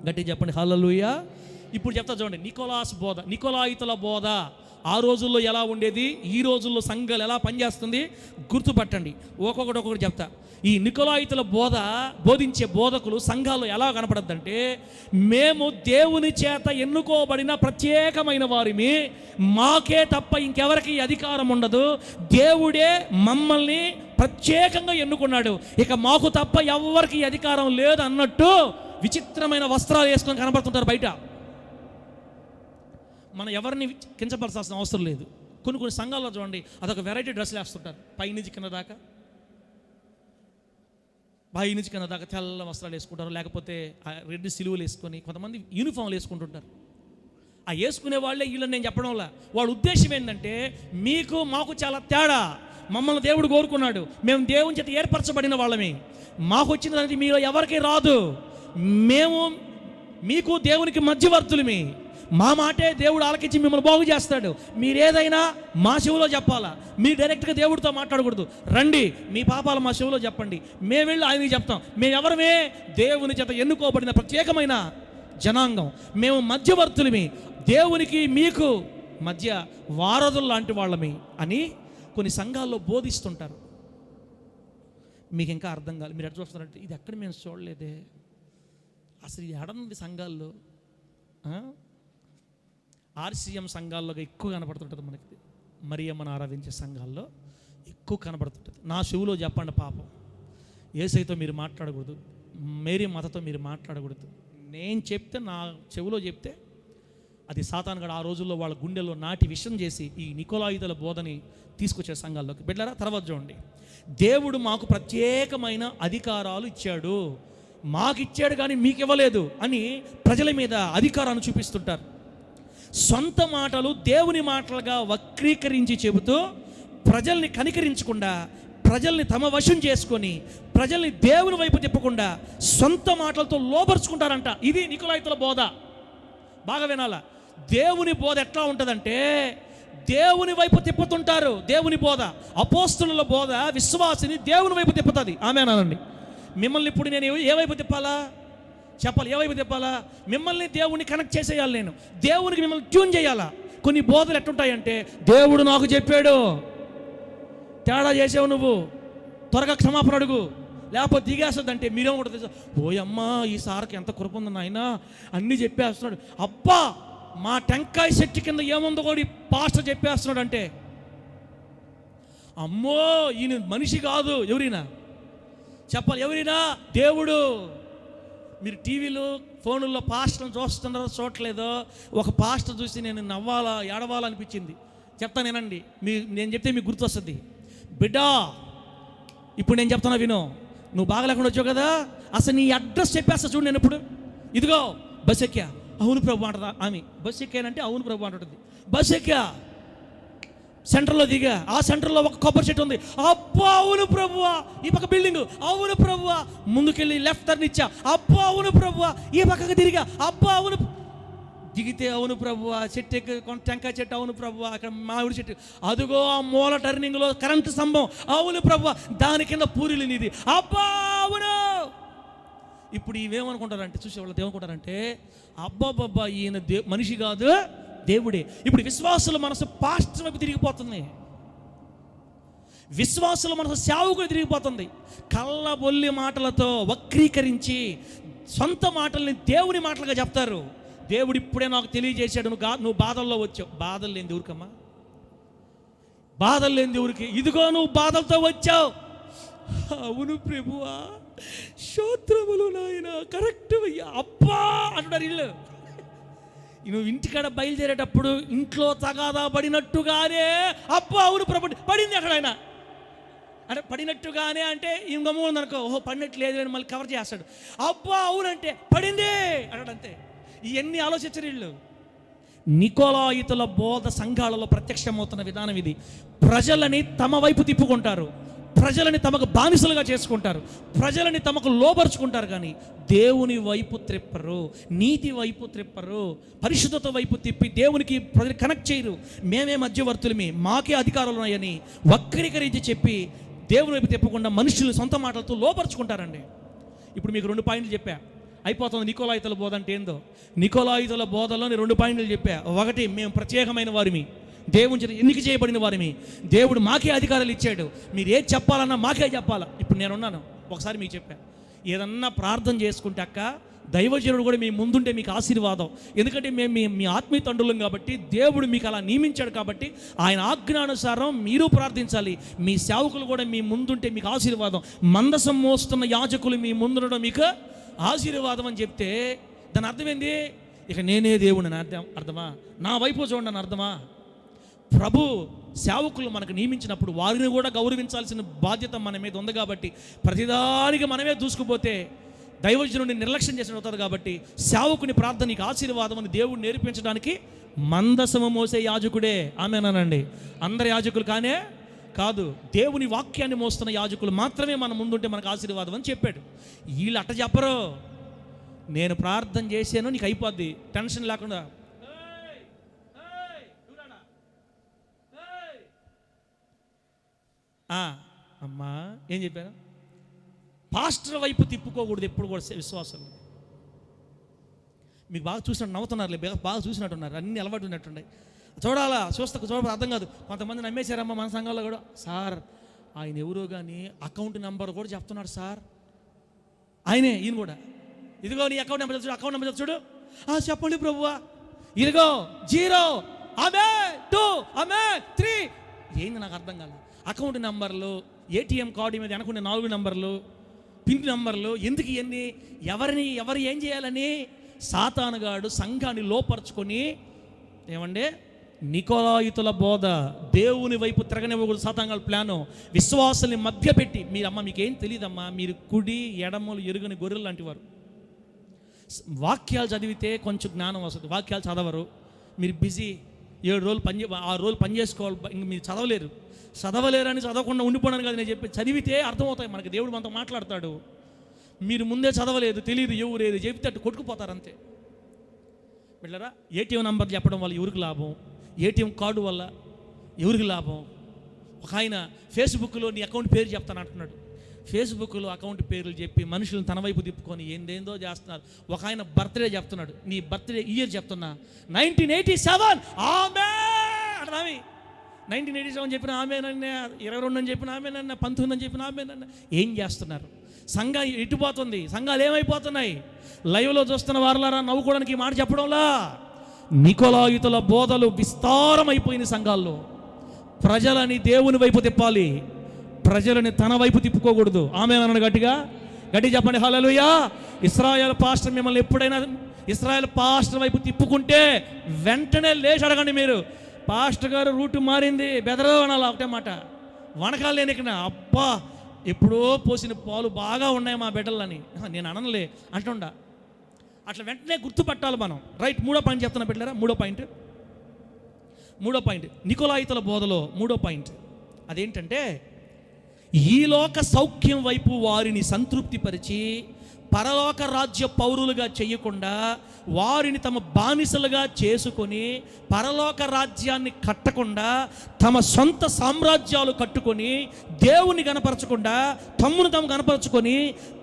గట్టిగా చెప్పండి హల్లెలూయా. ఇప్పుడు చెప్తా చూడండి, నికోలాస్ బోధ, నికోలాయితుల బోధ ఆ రోజుల్లో ఎలా ఉండేది, ఈ రోజుల్లో సంఘాలు ఎలా పనిచేస్తుంది గుర్తుపట్టండి. ఒక్కొక్కటి చెప్తా. ఈ నికోలాయితుల బోధించే బోధకులు సంఘాల్లో ఎలా కనపడద్దంటే, మేము దేవుని చేత ఎన్నుకోబడిన ప్రత్యేకమైన వారిని, మాకే తప్ప ఇంకెవరికి అధికారం ఉండదు, దేవుడే మమ్మల్ని ప్రత్యేకంగా ఎన్నుకున్నాడు, ఇక మాకు తప్ప ఎవరికి అధికారం లేదు అన్నట్టు విచిత్రమైన వస్త్రాలు వేసుకొని కనపడుతుంటారు బయట. మనం ఎవరిని కించపరచాల్సిన అవసరం లేదు. కొన్ని సంఘాల్లో చూడండి, అదొక వెరైటీ డ్రెస్సులు వేస్తుంటారు. పైనుంచి కింద దాకా తెల్ల వస్త్రాలు వేసుకుంటారు, లేకపోతే రెడ్ సిలువలు వేసుకొని కొంతమంది యూనిఫామ్లు వేసుకుంటుంటారు. ఆ వేసుకునే వాళ్ళే వీళ్ళని నేను చెప్పడం వల్ల వాళ్ళ ఉద్దేశం ఏంటంటే, మీకు మాకు చాలా తేడా, మమ్మల్ని దేవుడు కోరుకున్నాడు, మేము దేవుని చేత ఏర్పరచబడిన వాళ్ళమే, మాకు వచ్చినది మీలో ఎవరికి రాదు, మేము మీకు దేవునికి మధ్యవర్తులమే, మా మాటే దేవుడు ఆలకించి మిమ్మల్ని బాగు చేస్తాడు. మీరేదైనా మా చెవిలో చెప్పాలా, మీరు డైరెక్ట్గా దేవుడితో మాట్లాడకూడదు. రండి మీ పాపాలు మా చెవిలో చెప్పండి, మేము వెళ్ళి ఆయనకి చెప్తాం. మేము ఎవరమే? దేవుని చేత ఎన్నుకోబడిన ప్రత్యేకమైన జనాంగం. మేము మధ్యవర్తులమి, దేవునికి మీకు మధ్య వారధులు లాంటి వాళ్ళమి అని కొన్ని సంఘాల్లో బోధిస్తుంటారు. మీకు ఇంకా అర్థం కాదు. మీరు ఎట్లా చూస్తున్నారంటే ఇది ఎక్కడ మేము చూడలేదే, అసలు ఇది ఎడనుంది సంఘాల్లో. ఆర్సీఎం సంఘాల్లో ఎక్కువ కనపడుతుంటుంది మనకి, మరియమ్మను ఆరాధించే సంఘాల్లో ఎక్కువ కనపడుతుంటుంది. నా చెవులో చెప్పండి, పాపం యేసయ్యతో మీరు మాట్లాడకూడదు, మేరీ మాతతో మీరు మాట్లాడకూడదు. నేను చెప్తే, నా చెవులో చెప్తే అది సాతానుగాడు ఆ రోజుల్లో వాళ్ళ గుండెల్లో నాటి విషం చేసి ఈ నికోలాయితుల బోధని తీసుకొచ్చే సంఘాల్లోకి. బిడ్డలారా, తర్వాత చూడండి, దేవుడు మాకు ప్రత్యేకమైన అధికారాలు ఇచ్చాడు, మాకు ఇచ్చాడు కానీ మీకు ఇవ్వలేదు అని ప్రజల మీద అధికారాన్ని చూపిస్తుంటారు. సొంత మాటలు దేవుని మాటలుగా వక్రీకరించి చెబుతూ ప్రజల్ని కనికరించకుండా, ప్రజల్ని తమ వశం చేసుకొని, ప్రజల్ని దేవుని వైపు తిప్పకుండా సొంత మాటలతో లోబరుచుకుంటారంట. ఇది నికోలాయితుల బోధ. బాగా వినాలా. దేవుని బోధ ఎట్లా ఉంటుందంటే దేవుని వైపు తిప్పుతుంటారు. దేవుని బోధ, అపోస్తలుల బోధ విశ్వాసిని దేవుని వైపు తిప్పుతుంది. ఆమేనండి. మిమ్మల్ని ఇప్పుడు నేను ఏ వైపు తిప్పాలా చెప్పాలి? ఏ వైపు తిప్పాలా? మిమ్మల్ని దేవుని కనెక్ట్ చేసేయాలి. నేను దేవునికి మిమ్మల్ని ట్యూన్ చేయాలా. కొన్ని బోధలు ఎట్టుంటాయంటే, దేవుడు నాకు చెప్పాడు, తేడా చేసావు నువ్వు, త్వరగా క్షమాపణ అడుగు, లేకపోతే దిగేస్తుందంటే మీరేముంటుంది, ఓయమ్మా ఈ సార్కి ఎంత కృప ఉంది నాయన, అన్నీ చెప్పేస్తున్నాడు. అబ్బా మా టెంకాయ చెట్టు కింద ఏముందో కూడా ఈ పాస్టర్ చెప్పేస్తున్నాడు అంటే, అమ్మో ఈయన మనిషి కాదు. ఎవరైనా చెప్పాలి, ఎవరైనా దేవుడు. మీరు టీవీలో ఫోనుల్లో పాస్టర్ని చూస్తున్నారో చూడట్లేదో, ఒక పాస్టర్ చూసి నేను నవ్వాలా ఏడవాలనిపించింది. చెప్తానేనండి, నేను చెప్తే మీకు గుర్తొస్తుంది. బిడ్డా ఇప్పుడు నేను చెప్తాను విను, నువ్వు బాగా లేకుండా వచ్చావు కదా, అసలు నీ అడ్రస్ చెప్పేస్తా చూడు. నేను ఇప్పుడు ఇదిగో బస్ ఎక్కా, అవును ప్రభు అంటదా ఆమె. బస్ ఎక్కానంటే అవును ప్రభు అంటుంది. బస్ ఎక్కా, సెంటర్లో దిగా, ఆ సెంటర్లో ఒక కొబ్బరి చెట్టు ఉంది. అబ్బా అవును ప్రభువా. ఈ పక్క బిల్డింగ్, అవును ప్రభువా. ముందుకెళ్ళి లెఫ్ట్ టర్న్ ఇచ్చా, అబ్బా అవును ప్రభువా. ఈ పక్కకు తిరిగా, అబ్బా అవును. దిగితే అవును ప్రభువా. చెట్టు ఎక్కి టెంకాయ చెట్టు, అవును ప్రభువా. అక్కడ మామిడి చెట్టు, అదుగో ఆ మూల టర్నింగ్లో కరెంటు స్తంభం, అవును ప్రభువా. దాని కింద పూరిలు నీది, అబ్బా అవును. ఇప్పుడు ఇవేమనుకుంటారంటే, చూసేవాళ్ళు ఏమనుకుంటారంటే, అబ్బాబ్బా ఈయన మనిషి కాదు దేవుడే. ఇప్పుడు విశ్వాసుల మనసు పాస్టర్ వైపు తిరిగిపోతుంది, విశ్వాసుల మనసు సేవకులు తిరిగిపోతుంది. కళ్ళబొల్లి మాటలతో వక్రీకరించి సొంత మాటల్ని దేవుని మాటలుగా చెప్తారు. దేవుడు ఇప్పుడే నాకు తెలియజేశాడు, నువ్వు బాధల్లో వచ్చావు. బాధలు లేని ఊరికమ్మా, బాధలు లేని ఊరికి. ఇదిగో నువ్వు బాధలతో వచ్చావు, అవును ప్రభువా, స్తోత్రములు నాయన, కరెక్ట్ అయ్యా, అబ్బా అంటున్నారు ఇల్లు. నువ్వు ఇంటికాడ బయలుదేరేటప్పుడు ఇంట్లో తగాదా పడినట్టుగానే, అబ్బా అవును ప్రభు పడింది అక్కడ ఆయన అంటే, పడినట్టుగానే అంటే ఇంకమూ ఉందనుకో, ఓహో పడినట్టు లేదు అని మళ్ళీ కవర్ చేస్తాడు. అబ్బా అవునంటే పడింది అన్నాడంతే. ఇవన్నీ ఆలోచించరు వీళ్ళు. నికోలాయితుల బోధ సంఘాలలో ప్రత్యక్షమవుతున్న విధానం ఇది. ప్రజలని తమ వైపు తిప్పుకుంటారు, ప్రజలని తమకు బానిసలుగా చేసుకుంటారు, ప్రజలని తమకు లోబరుచుకుంటారు, కానీ దేవుని వైపు త్రిప్పరు, నీతి వైపు త్రిప్పరు, పరిశుద్ధత వైపు తిప్పి దేవునికి ప్రజలు కనెక్ట్ చేయరు. మేమే మధ్యవర్తులమే, మాకే అధికారాలు ఉన్నాయని వక్రీకరించి చెప్పి దేవుని వైపు తిప్పకుండా మనుషులు సొంత మాటలతో లోపరుచుకుంటారండి. ఇప్పుడు మీకు 2 పాయింట్లు చెప్పా, అయిపోతుంది. నికోలాయితుల బోధ అంటే ఏందో, నికోలాయితుల బోధలోని 2 పాయింట్లు చెప్పా. ఒకటి, మేము ప్రత్యేకమైన వారిమి, దేవుని చేత ఎన్నిక చేయబడిన వారిమి, దేవుడు మాకే అధికారాలు ఇచ్చాడు, మీరు ఏది చెప్పాలన్నా మాకే చెప్పాలా. ఇప్పుడు నేనున్నాను, ఒకసారి మీకు చెప్పా, ఏదన్నా ప్రార్థన చేసుకుంటే అక్క దైవజనుడు కూడా మీ ముందుంటే మీకు ఆశీర్వాదం. ఎందుకంటే మేము మీ ఆత్మీయ తండ్రులం కాబట్టి, దేవుడు మీకు అలా నియమించాడు కాబట్టి ఆయన ఆజ్ఞానుసారం మీరు ప్రార్థించాలి. మీ సేవకులు కూడా మీ ముందుంటే మీకు ఆశీర్వాదం. మందసం మోస్తున్న యాజకులు మీ ముందుండడం మీకు ఆశీర్వాదం అని చెప్తే దాని అర్థం ఏంది? ఇక నేనే దేవుడు అని అర్థమా? నా వైపు చూడండి అని అర్థమా? ప్రభు సేవకులు మనకు నియమించినప్పుడు వారిని కూడా గౌరవించాల్సిన బాధ్యత మన మీద ఉంది కాబట్టి, ప్రతిదానికి మనమే దూసుకుపోతే దైవజనుడిని నిర్లక్ష్యం చేసినట్టు అవుతుంది. కాబట్టి సేవకుని ప్రార్థన నీకు ఆశీర్వాదం అని దేవుడు నేర్పించడానికి మందసము మోసే యాజకుడే. ఆమేనండి. అందరి యాజకులు కాదు, దేవుని వాక్యాన్ని మోస్తున్న యాజకులు మాత్రమే మన ముందుంటే మనకు ఆశీర్వాదం అని చెప్పాడు. వీళ్ళు అట్ట చెప్పరు, నేను ప్రార్థన చేశాను నీకు అయిపోద్ది, టెన్షన్ లేకుండా అమ్మా ఏం చెప్పాను? పాస్టర్ వైపు తిప్పుకోకూడదు ఎప్పుడు కూడా విశ్వాసం. మీకు బాగా చూసినట్టు నవ్వుతున్నారు, బాగా చూసినట్టున్నారు, అన్ని అలవాటు ఉన్నట్టున్నాయి. చూడకపోతే అర్థం కాదు. కొంతమంది నమ్మేశారమ్మా మన సంఘంలో కూడా. సార్ ఆయన ఎవరో కానీ అకౌంట్ నెంబర్ కూడా చెప్తున్నాడు సార్, ఆయనే ఈయన కూడా. ఇదిగో నీ అకౌంట్ నెంబర్ చూడు, అకౌంట్ నెంబర్ చూడు. చెప్పండి ప్రభువా, ఇదిగో 0 ఆమె 2 ఆమె 3. ఏంది నాకు అర్థం కాదు. అకౌంట్ నెంబర్లు, ఏటీఎం కార్డు మీద అనుకునే 4 నెంబర్లు, పిన్ నెంబర్లు, ఎందుకు ఇవన్నీ? ఎవరు ఏం చేయాలని సాతానుగాడు సంఘాన్ని లోపరుచుకొని ఏమంటే నికోలాయితుల బోధ, దేవుని వైపు తిరగనివ్వకూడదు సాతానుగాడు ప్లాను. విశ్వాసాన్ని మధ్యపెట్టి, మీరమ్మ మీకేం తెలియదమ్మా, మీరు కుడి ఎడమలు ఎరుగని గొర్రెలు లాంటి వారు. వాక్యాలు చదివితే కొంచెం జ్ఞానం వస్తుంది, వాక్యాలు చదవరు. మీరు బిజీ 7 రోజులు 6 రోజులు పని చేసుకోవాలి, ఇంక మీరు చదవలేరని చదవకుండా ఉండిపోవడానికి కాదు నేను చెప్పి. చదివితే అర్థమవుతాయి మనకి, దేవుడు మనతో మాట్లాడతాడు. మీరు ముందే చదవలేదు, తెలియదు, ఎవరేది చెబితే అట్టు కొట్టుకుపోతారు అంతే. వెళ్ళరా, ఏటీఎం నెంబర్ చెప్పడం వల్ల ఎవరికి లాభం? ఏటీఎం కార్డు వల్ల ఎవరికి లాభం? ఒక ఆయన ఫేస్బుక్లో నీ అకౌంట్ పేరు చెప్తాను అంటున్నాడు. ఫేస్బుక్లో అకౌంట్ పేర్లు చెప్పి మనుషులను తన వైపు తిప్పుకొని ఏందేందో చేస్తున్నారు. ఒక ఆయన బర్త్డే చెప్తున్నాడు, నీ బర్త్డే ఇయర్ చెప్తున్నా 1987 ఆమె అర్థమి. 1987 చెప్పిన ఆమెనన్నా, 22 అని చెప్పిన ఆమెనన్నా, 19 అని చెప్పిన ఆమెనన్నా. ఏం చేస్తున్నారు? సంఘం ఎటుపోతుంది? సంఘాలు ఏమైపోతున్నాయి? లైవ్లో చూస్తున్న వారులారా, నవ్వుకోవడానికి ఈ మాట చెప్పడంలా. నికోలాయితుల బోధలు విస్తారమైపోయిన సంఘాల్లో. ప్రజలని దేవుని వైపు తిప్పాలి, ప్రజలని తన వైపు తిప్పుకోకూడదు. ఆమేన్ గట్టిగా చెప్పండి హల్లెలూయా. ఇశ్రాయేల్ పాస్టర్ మిమ్మల్ని ఎప్పుడైనా ఇశ్రాయేల్ పాస్టర్ వైపు తిప్పుకుంటే వెంటనే లేచి అడగండి మీరు, పాస్టర్ గారు రూటు మారింది, బెదరదు అనాలి. ఒకటే మాట, వనకాలు లేని ఇక్కడ. అబ్బా ఎప్పుడో పోసిన పాలు బాగా ఉన్నాయి మా బిడ్డలని నేను అనలే అంటుండా. అట్లా వెంటనే గుర్తుపట్టాలి మనం. రైట్, 3వ పాయింట్ చెప్తున్నా బిడ్డలారా. 3వ పాయింట్ నికోలాయితుల బోధలో 3వ పాయింట్ అదేంటంటే, ఈ లోక సౌఖ్యం వైపు వారిని సంతృప్తిపరిచి పరలోక రాజ్య పౌరులుగా చేయకుండా వారిని తమ బానిసలుగా చేసుకొని పరలోక రాజ్యాన్ని కట్టకుండా తమ సొంత సామ్రాజ్యాలు కట్టుకొని దేవుని కనపరచకుండా తమ్మును తాము కనపరచుకొని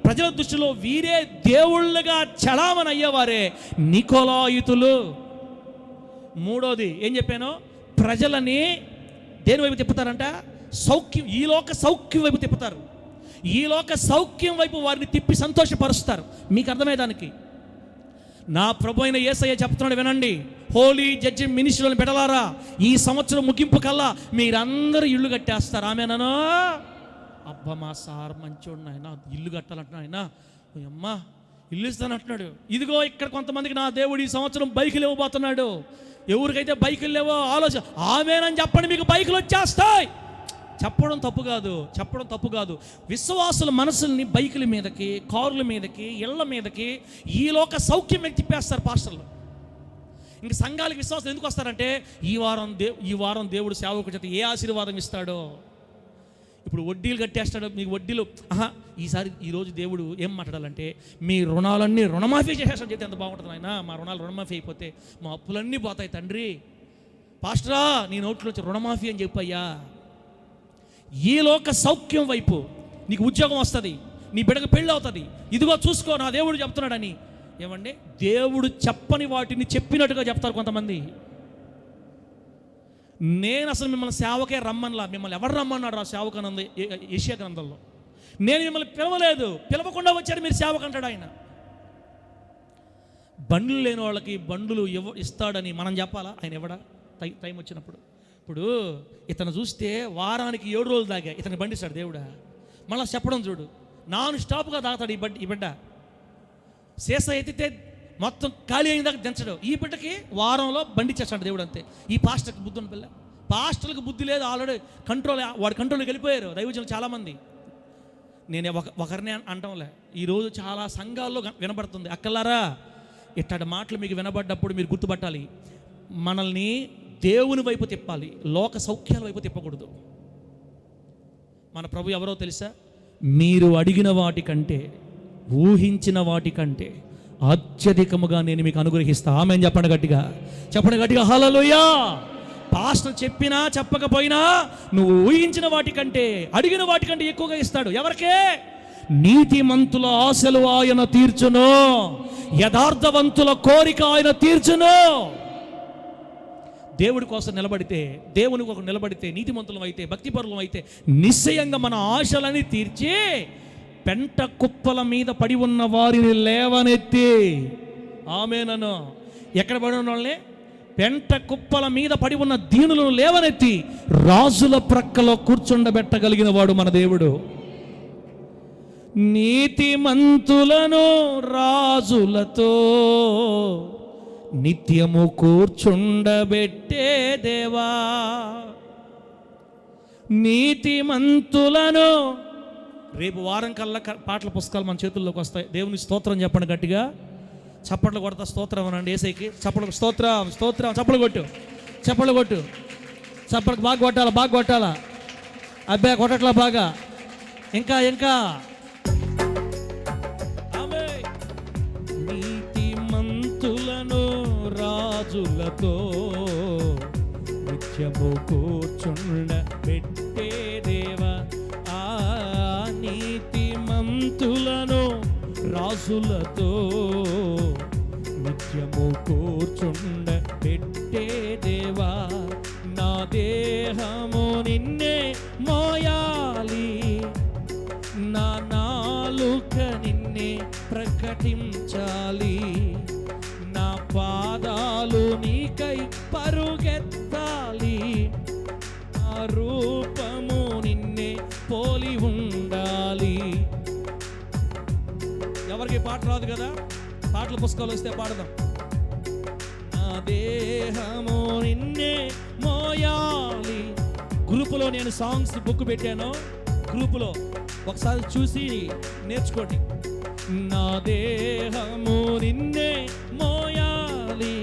ప్రజల దృష్టిలో వీరే దేవుళ్ళుగా చలామణి అయ్యేవారే నికోలాయితులు. 3వది ఏం చెప్పాను? ప్రజలని దేని వైపు తిప్పుతారంట? సౌఖ్యం, ఈ లోక సౌఖ్యం వైపు తిప్పుతారు. ఈ లోక సౌఖ్యం వైపు వారిని తిప్పి సంతోషపరుస్తారు. మీకు అర్థమయ్యేదానికి నా ప్రభు అయిన యేసయ్య చెప్తున్నాడు, వినండి. హోలీ జడ్జి మినిస్ట్రీలను పెట్టలారా, ఈ సంవత్సరం ముగింపు కల్లా మీరందరూ ఇల్లు కట్టేస్తారు. ఆమెనను అబ్బా మా సార్ మంచోడు ఆయన, ఇల్లు కట్టాలంటున్నా ఆయన, అమ్మా ఇల్లు ఇస్తానంటున్నాడు. ఇదిగో ఇక్కడ కొంతమందికి నా దేవుడు ఈ సంవత్సరం బైకులు ఇవ్వబోతున్నాడు. ఎవరికైతే బైకులు లేవో ఆలోచన ఆమెనని చెప్పండి, మీకు బైకులు వచ్చేస్తాయి. చెప్పడం తప్పు కాదు. విశ్వాసుల మనసుల్ని బైకుల మీదకి, కారుల మీదకి, ఇళ్ల మీదకి, ఈ లోక సౌఖ్యం మీద తిప్పేస్తారు పాస్టర్లు. ఇంక సంఘాలకు విశ్వాసం ఎందుకు వస్తారంటే, ఈ వారం దేవుడు సేవకు చేత ఏ ఆశీర్వాదం ఇస్తాడో. ఇప్పుడు వడ్డీలు కట్టేస్తాడు మీకు, వడ్డీలు ఈరోజు దేవుడు ఏం మాట్లాడాలంటే, మీ రుణాలన్నీ రుణమాఫీ చేసేస్తాడు చెప్తే ఎంత బాగుంటుంది ఆయన. మా రుణాలు రుణమాఫీ అయిపోతే మా అప్పులన్నీ పోతాయి తండ్రి. పాస్టరా నీ నోట్లో వచ్చి రుణమాఫీ అని చెప్పయ్యా. ఈ లోక సౌఖ్యం వైపు నీకు ఉద్యోగం వస్తుంది, నీ బిడ్డకు పెళ్ళి అవుతుంది, ఇదిగో చూసుకో నా దేవుడు చెప్తున్నాడని. ఏమండి, దేవుడు చెప్పని వాటిని చెప్పినట్టుగా చెప్తారు కొంతమంది. నేను అసలు మిమ్మల్ని సేవకే రమ్మనలా. మిమ్మల్ని ఎవరు రమ్మన్నాడు ఆ సేవకనంది యెషయా గ్రంథంలో? నేను మిమ్మల్ని పిలవలేదు, పిలవకుండా వచ్చారు మీరు సేవకు అంటాడు ఆయన. బండ్లు లేని వాళ్ళకి బండ్లు ఇస్తాడని మనం చెప్పాలా? ఆయన ఇవ్వడా టైం వచ్చినప్పుడు? ఇప్పుడు ఇతను చూస్తే వారానికి 7 రోజులు దాకా ఇతను బండిస్తాడు దేవుడా. మళ్ళీ చెప్పడం చూడు, నాన్ స్టాప్గా తాగుతాడు ఈ బిడ్డ. శేష ఎత్తితే మొత్తం ఖాళీ అయిన దాకా దించడు. ఈ బిడ్డకి వారంలో బండి చేస్తాడు దేవుడు అంతే. ఈ పాస్టర్కి బుద్ధి ఉన్న పిల్ల, పాస్టర్కి బుద్ధి లేదు, ఆల్రెడీ వాడి కంట్రోల్కి వెళ్ళిపోయారు దైవజనులు చాలామంది. నేను ఒకరినే అంటాంలే, ఈరోజు చాలా సంఘాల్లో వినబడుతుంది. అక్కలారా, ఇట్లాంటి మాటలు మీకు వినబడ్డప్పుడు మీరు గుర్తుపట్టాలి, మనల్ని దేవుని వైపు తిప్పాలి, లోక సౌఖ్యాల వైపు తిప్పకూడదు. మన ప్రభు ఎవరో తెలుసా? మీరు అడిగిన వాటికంటే, ఊహించిన వాటికంటే అత్యధికముగా నేను మీకు అనుగ్రహిస్తా. ఆమేన్ చెప్పండి గట్టిగా హల్లెలూయా. పాస్టర్ చెప్పినా చెప్పకపోయినా నువ్వు ఊహించిన వాటికంటే, అడిగిన వాటికంటే ఎక్కువగా ఇస్తాడు. ఎవరికే? నీతిమంతుల ఆశలు ఆయన తీర్చును, యథార్థవంతుల కోరిక ఆయన తీర్చును. దేవుడి కోసం నిలబడితే, దేవుని కోసం నిలబడితే, నీతిమంతులం అయితే, భక్తిపరులం అయితే నిశ్చయంగా మన ఆశలని తీర్చి పెంట కుప్పల మీద పడి ఉన్న వారిని లేవనెత్తి, ఆమేనను, ఎక్కడ పడి ఉన్న వాళ్ళని? పెంట కుప్పల మీద పడి ఉన్న దీనులను లేవనెత్తి రాజుల ప్రక్కలో కూర్చుండబెట్టగలిగిన వాడు మన దేవుడు. నీతిమంతులను రాజులతో నిత్యము కూర్చుండబెట్టే దేవా, నీతిమంతులను. రేపు వారం కల్లా పాటల పుస్తకాలు మన చేతుల్లోకి వస్తాయి. దేవుని స్తోత్రం చెప్పండి గట్టిగా. చప్పట్లు కొడతా స్తోత్రం అనండి ఏసైకి. చప్పట్లు స్తోత్రం స్తోత్రం, చప్పట్లు కొట్టు, చప్పట్లు కొట్టు, చప్పట్లు బాగా కొట్టాలా, బాగా కొట్టాలా. అబ్బాయి కొట్టట్లా బాగా, ఇంకా ఇంకా. నీతిమంతులను రాజులతో నిత్యము కూర్చుండబెట్టే దేవా, ఆ నీతిమంతులను రాజులతో నిత్యము కూర్చుండబెట్టే దేవా, నా దేహము నిన్నే మోయాలి, నా నాలుక నిన్నే ప్రకటించాలి, నా పాదాలు నీకై పరుగెత్తాలి, నా రూపము నిన్నే పోలి ఉండాలి. ఎవరికి పాట రాదు కదా? పాటల పుస్తకాలు వస్తే పాడదాం. నా దేహము నిన్నే మోయాలి. గ్రూపులో నేను సాంగ్స్ బుక్ పెట్టాను, గ్రూపులో ఒకసారి చూసి నేర్చుకోండి. నా దేహము నిన్నే మోయాలి,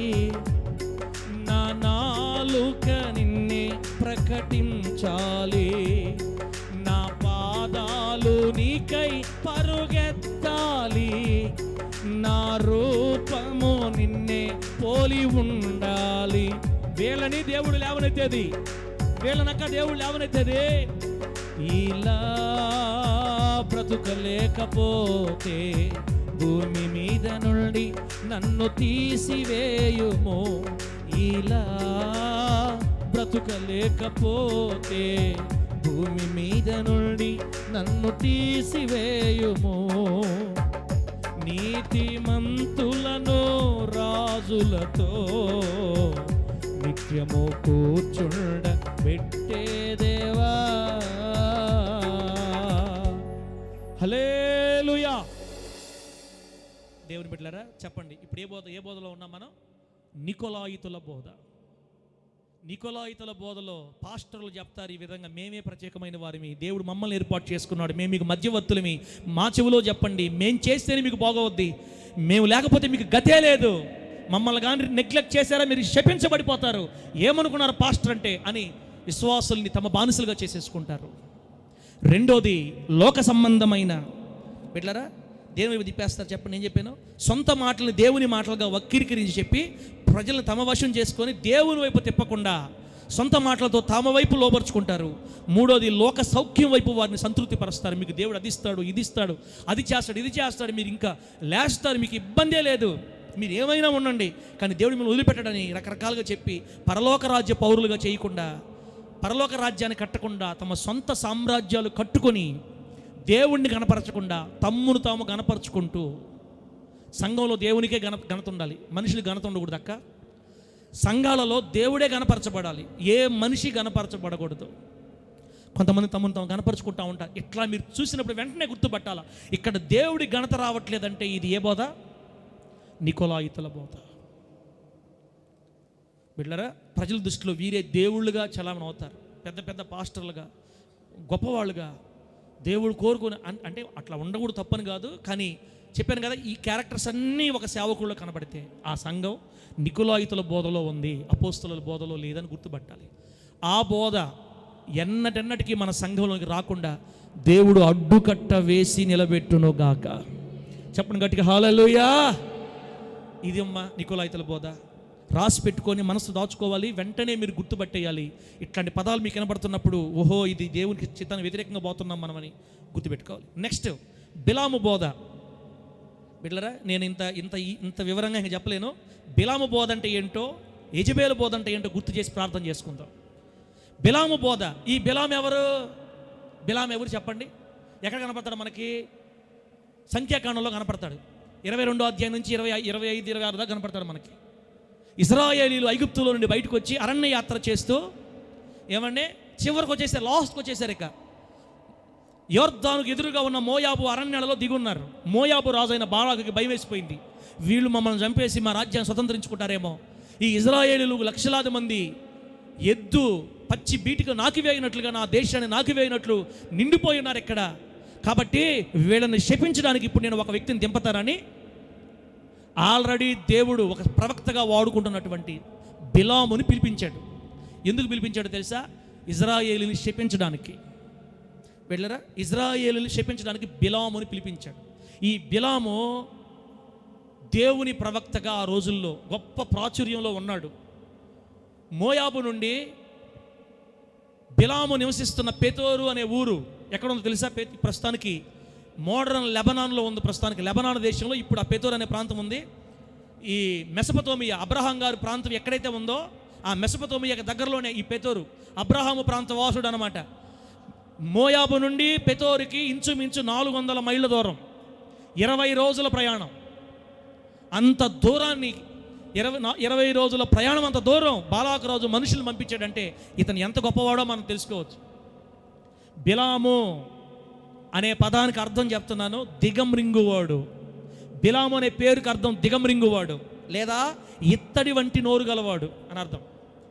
నా నాలుక నిన్నే ప్రకటించాలి, నా పాదాలు నీకై పరుగెత్తాలి, నా రూపము నిన్నే పోలి ఉండాలి. వీళ్ళని దేవుడు లేవనెత్తేది, వీళ్ళనక్క దేవుడు లేవనెత్తేది. ఇలా బ్రతుకలేకపోతే భూమి మీద నుండి నన్ను తీసివేయుము, ఇలా బ్రతుకలేకపోతే భూమి మీద నుండి నన్ను తీసివేయుము, నీతిమంతులను రాజులతో నిత్యము కూర్చుండబెట్టే దేవా. హల్లెలూయా. దేవుని బిడ్డలారా చెప్పండి, ఇప్పుడు ఏ బోధలో ఉన్నాం మనం? నికొలాయితుల బోధ. నికొలాయితుల బోధలో పాస్టర్లు చెప్తారు ఈ విధంగా, మేమే ప్రత్యేకమైన వారిమి, దేవుడు మమ్మల్ని ఏర్పాటు చేసుకున్నాడు, మేము మీకు మధ్యవర్తులమి. మా చెవిలో చెప్పండి, మేము చేస్తేనే మీకు బాగవద్ది, మేము లేకపోతే మీకు గతే లేదు, మమ్మల్ని కానీ నెగ్లెక్ట్ చేశారా మీరు శపించబడిపోతారు, ఏమనుకున్నారు పాస్టర్ అంటే అని విశ్వాసుల్ని తమ బానిసలుగా చేసేసుకుంటారు. రెండోది లోక సంబంధమైన బిడ్డలారా, దేవుని వైపు తిప్పేస్తారు. చెప్పండి, నేను చెప్పాను, సొంత మాటలు దేవుని మాటలుగా వక్రీకరించి చెప్పి ప్రజలను తమ వశం చేసుకొని దేవుని వైపు తిప్పకుండా సొంత మాటలతో తమ వైపు లోపరుచుకుంటారు. మూడోది లోక సౌఖ్యం వైపు వారిని సంతృప్తి పరుస్తారు. మీకు దేవుడు అది ఇస్తాడు, ఇది ఇస్తాడు, అది చేస్తాడు, ఇది చేస్తాడు, మీరు ఇంకా లేస్తారు, మీకు ఇబ్బందే లేదు, మీరు ఏమైనా ఉండండి, కానీ దేవుడు మిమ్మల్ని వదిలిపెట్టడని రకరకాలుగా చెప్పి పరలోక రాజ్య పౌరులుగా చేయకుండా, పరలోక రాజ్యాన్ని కట్టకుండా తమ సొంత సామ్రాజ్యాలు కట్టుకొని దేవుణ్ణి గణపరచకుండా తమ్మును తాము గణపరచుకుంటూ, సంఘంలో దేవునికే ఘనత ఉండాలి, మనుషులు ఘనత ఉండకూడదు అక్క. సంఘాలలో దేవుడే గణపరచబడాలి, ఏ మనిషి గణపరచబడకూడదు. కొంతమంది తమను తాము గణపరుచుకుంటూ ఉంటారు. ఇట్లా మీరు చూసినప్పుడు వెంటనే గుర్తుపట్టాలా, ఇక్కడ దేవుడి ఘనత రావట్లేదంటే ఇది ఏ బోధ? నికొలాయితుల బోధ. బిడ్డలారా, ప్రజల దృష్టిలో వీరే దేవుళ్ళుగా చలామణి అవుతారు, పెద్ద పెద్ద పాస్టర్లుగా, గొప్పవాళ్ళుగా, దేవుడు కోరుకుని. అంటే అట్లా ఉండకూడదు, తప్పని కాదు, కానీ చెప్పాను కదా, ఈ క్యారెక్టర్స్ అన్నీ ఒక సేవకుల్లో కనబడితే ఆ సంఘం నికొలాయితుల బోధలో ఉంది, అపోస్తలుల బోధలో లేదని గుర్తుపట్టాలి. ఆ బోధ ఎన్నటెన్నటికీ మన సంఘంలోకి రాకుండా దేవుడు అడ్డుకట్ట వేసి నిలబెట్టును గాక. చెప్పండి గట్టిగా హల్లెలూయా. ఇది అమ్మా నికొలాయితుల బోధ. రాసి పెట్టుకొని మనసు దాచుకోవాలి. వెంటనే మీరు గుర్తుపట్టేయాలి. ఇట్లాంటి పదాలు మీకు వినపడుతున్నప్పుడు ఓహో ఇది దేవునికి చిత్తానికి వ్యతిరేకంగా పోతున్నాం మనమని గుర్తుపెట్టుకోవాలి. నెక్స్ట్ బిలాము బోధ. బిడ్డలారా, నేను ఇంత వివరంగా ఇంకా చెప్పలేను. బిలాము బోధ అంటే ఏంటో, యెజెబెలు బోధ అంటే ఏంటో గుర్తు చేసి ప్రార్థన చేసుకుందాం. బిలాము బోధ. ఈ బిలాము ఎవరు చెప్పండి? ఎక్కడ కనపడతాడు మనకి? సంఖ్యాకాండంలో కనపడతాడు. 22వ అధ్యాయం నుంచి 25, 26 దాకా కనపడతాడు మనకి. ఇశ్రాయేలీయులు ఐగుప్తులో నుండి బయటకు వచ్చి అరణ్య యాత్ర చేస్తూ ఏమంటే చివరికి వచ్చేసారు, లాస్ట్కి వచ్చేసారు. ఇక యొర్దానుకు ఎదురుగా ఉన్న మోయాబు అరణ్యాలలో దిగున్నారు. మోయాబు రాజు అయిన బాలాకుకి భయం వేసిపోయింది. వీళ్ళు మమ్మల్ని చంపేసి మా రాజ్యాన్ని స్వతంత్రించుకుంటారేమో. ఈ ఇశ్రాయేలీయులు లక్షలాది మంది ఎద్దు పచ్చి బీటికి నాకివేయినట్లుగా నా దేశాన్ని నాకివేయినట్లు నిండిపోయి ఉన్నారు ఇక్కడ. కాబట్టి వీళ్ళని శపించడానికి ఇప్పుడు నేను ఒక వ్యక్తిని దింపతారని ఆల్రెడీ దేవుడు ఒక ప్రవక్తగా వాడుకుంటున్నటువంటి బిలాముని పిలిపించాడు. ఎందుకు పిలిపించాడో తెలుసా? ఇజ్రాయేలుని శపించడానికి. వెళ్ళరా, ఇజ్రాయేలుని శపించడానికి బిలాముని పిలిపించాడు. ఈ బిలాము దేవుని ప్రవక్తగా ఆ రోజుల్లో గొప్ప ప్రాచుర్యంలో ఉన్నాడు. మోయాబు నుండి బిలాము నివసిస్తున్న పెతోరు అనే ఊరు ఎక్కడ ఉందో తెలుసా? ప్రస్తుతానికి మోడర్న్ లెబనాన్లో ఉంది. ప్రస్తుతానికి లెబనాన్ దేశంలో ఇప్పుడు ఆ పెతోర్ అనే ప్రాంతం ఉంది. ఈ మెసపతోమియా, అబ్రహాం గారి ప్రాంతం ఎక్కడైతే ఉందో ఆ మెసపతోమియాకి దగ్గరలోనే ఈ పెతోరు. అబ్రహాము ప్రాంత వాసుడు అనమాట. మోయాబు నుండి పెతోరుకి ఇంచుమించు 400 మైళ్ళ దూరం, 20 రోజుల ప్రయాణం. అంత దూరాన్ని 20 రోజుల ప్రయాణం, అంత దూరం బాలాకు రాజు మనుషులు పంపించాడంటే ఇతను ఎంత గొప్పవాడో మనం తెలుసుకోవచ్చు. బిలాము అనే పదానికి అర్థం చెప్తున్నాను, దిగంరింగువాడు. బిలాము అనే పేరుకి అర్థం దిగంరింగువాడు లేదా ఇత్తడి వంటి నోరు గలవాడు అని అర్థం.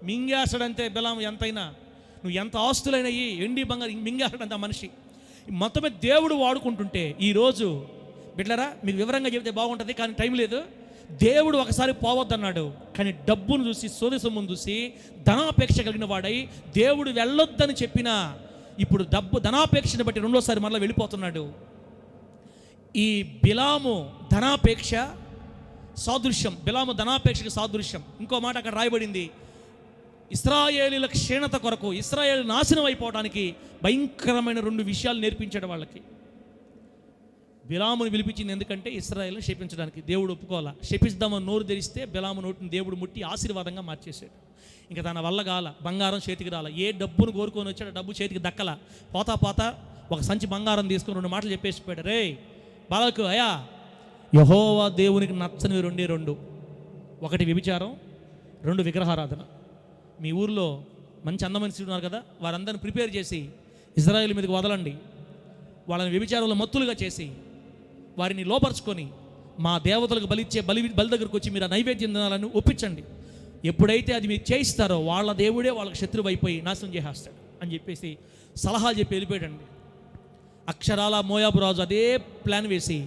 మింగేస్తాడంతే బిలాము. ఎంతైనా నువ్వు ఎంత ఆస్తులైనవి ఎండి బంగారు మింగేస్తాడంత మనిషి. మొత్తమే దేవుడు వాడుకుంటుంటే ఈరోజు బిడ్డలారా మీకు వివరంగా చెబితే బాగుంటుంది, కానీ టైం లేదు. దేవుడు ఒకసారి పోవద్దన్నాడు, కానీ డబ్బును చూసి, సోదె సొమ్మును చూసి ధనాపేక్ష కలిగిన వాడై దేవుడు వెళ్ళొద్దని చెప్పినా ఇప్పుడు ధనాపేక్షను బట్టి రెండోసారి మరలా వెళ్ళిపోతున్నాడు. ఈ బిలాము ధనాపేక్ష సాదృశ్యం, బిలాము ధనాపేక్షకు సాదృశ్యం. ఇంకో మాట అక్కడ రాయబడింది, ఇశ్రాయేలీల క్షీణత కొరకు, ఇశ్రాయేలు నాశనం అయిపోవడానికి భయంకరమైన 2 విషయాలు నేర్పించాడు వాళ్ళకి. బిలాముని పిలిపించింది ఎందుకంటే ఇశ్రాయేలుని శపించడానికి. దేవుడు ఒప్పుకోవాలా. శపిద్దామని నోరు తెరిస్తే బిలాము నోటిని దేవుడు ముట్టి ఆశీర్వాదంగా మార్చేశాడు. ఇంకా తన వల్ల కాల, బంగారం చేతికి రాల. ఏ డబ్బును కోరుకొని వచ్చాడో డబ్బు చేతికి దక్కల. పోతా ఒక సంచి బంగారం తీసుకుని 2 మాటలు చెప్పేసిపోయాడు. రే బాలకు, అయా యెహోవా దేవునికి నచ్చనివి 2. 1 వ్యభిచారం, 2 విగ్రహారాధన. మీ ఊర్లో మంచి అందమనిసి ఉన్నారు కదా, వారందరిని ప్రిపేర్ చేసి ఇజ్రాయేల్ మీదకి వదలండి. వాళ్ళని వ్యభిచారంలో మత్తులుగా చేసి వారిని లోపరుచుకొని మా దేవతలకు బలిచ్చే బలి దగ్గరకు వచ్చి మీరు ఆ నైవేద్యం తినాలని ఒప్పించండి. ఎప్పుడైతే అది మీరు చేయిస్తారో వాళ్ళ దేవుడే వాళ్ళకి శత్రువు అయిపోయి నాశనం చేసేస్తాడు అని చెప్పేసి సలహా చెప్పి వెళ్ళిపోయాడండి. అక్షరాల మోయాబు రాజు అదే ప్లాన్ వేసి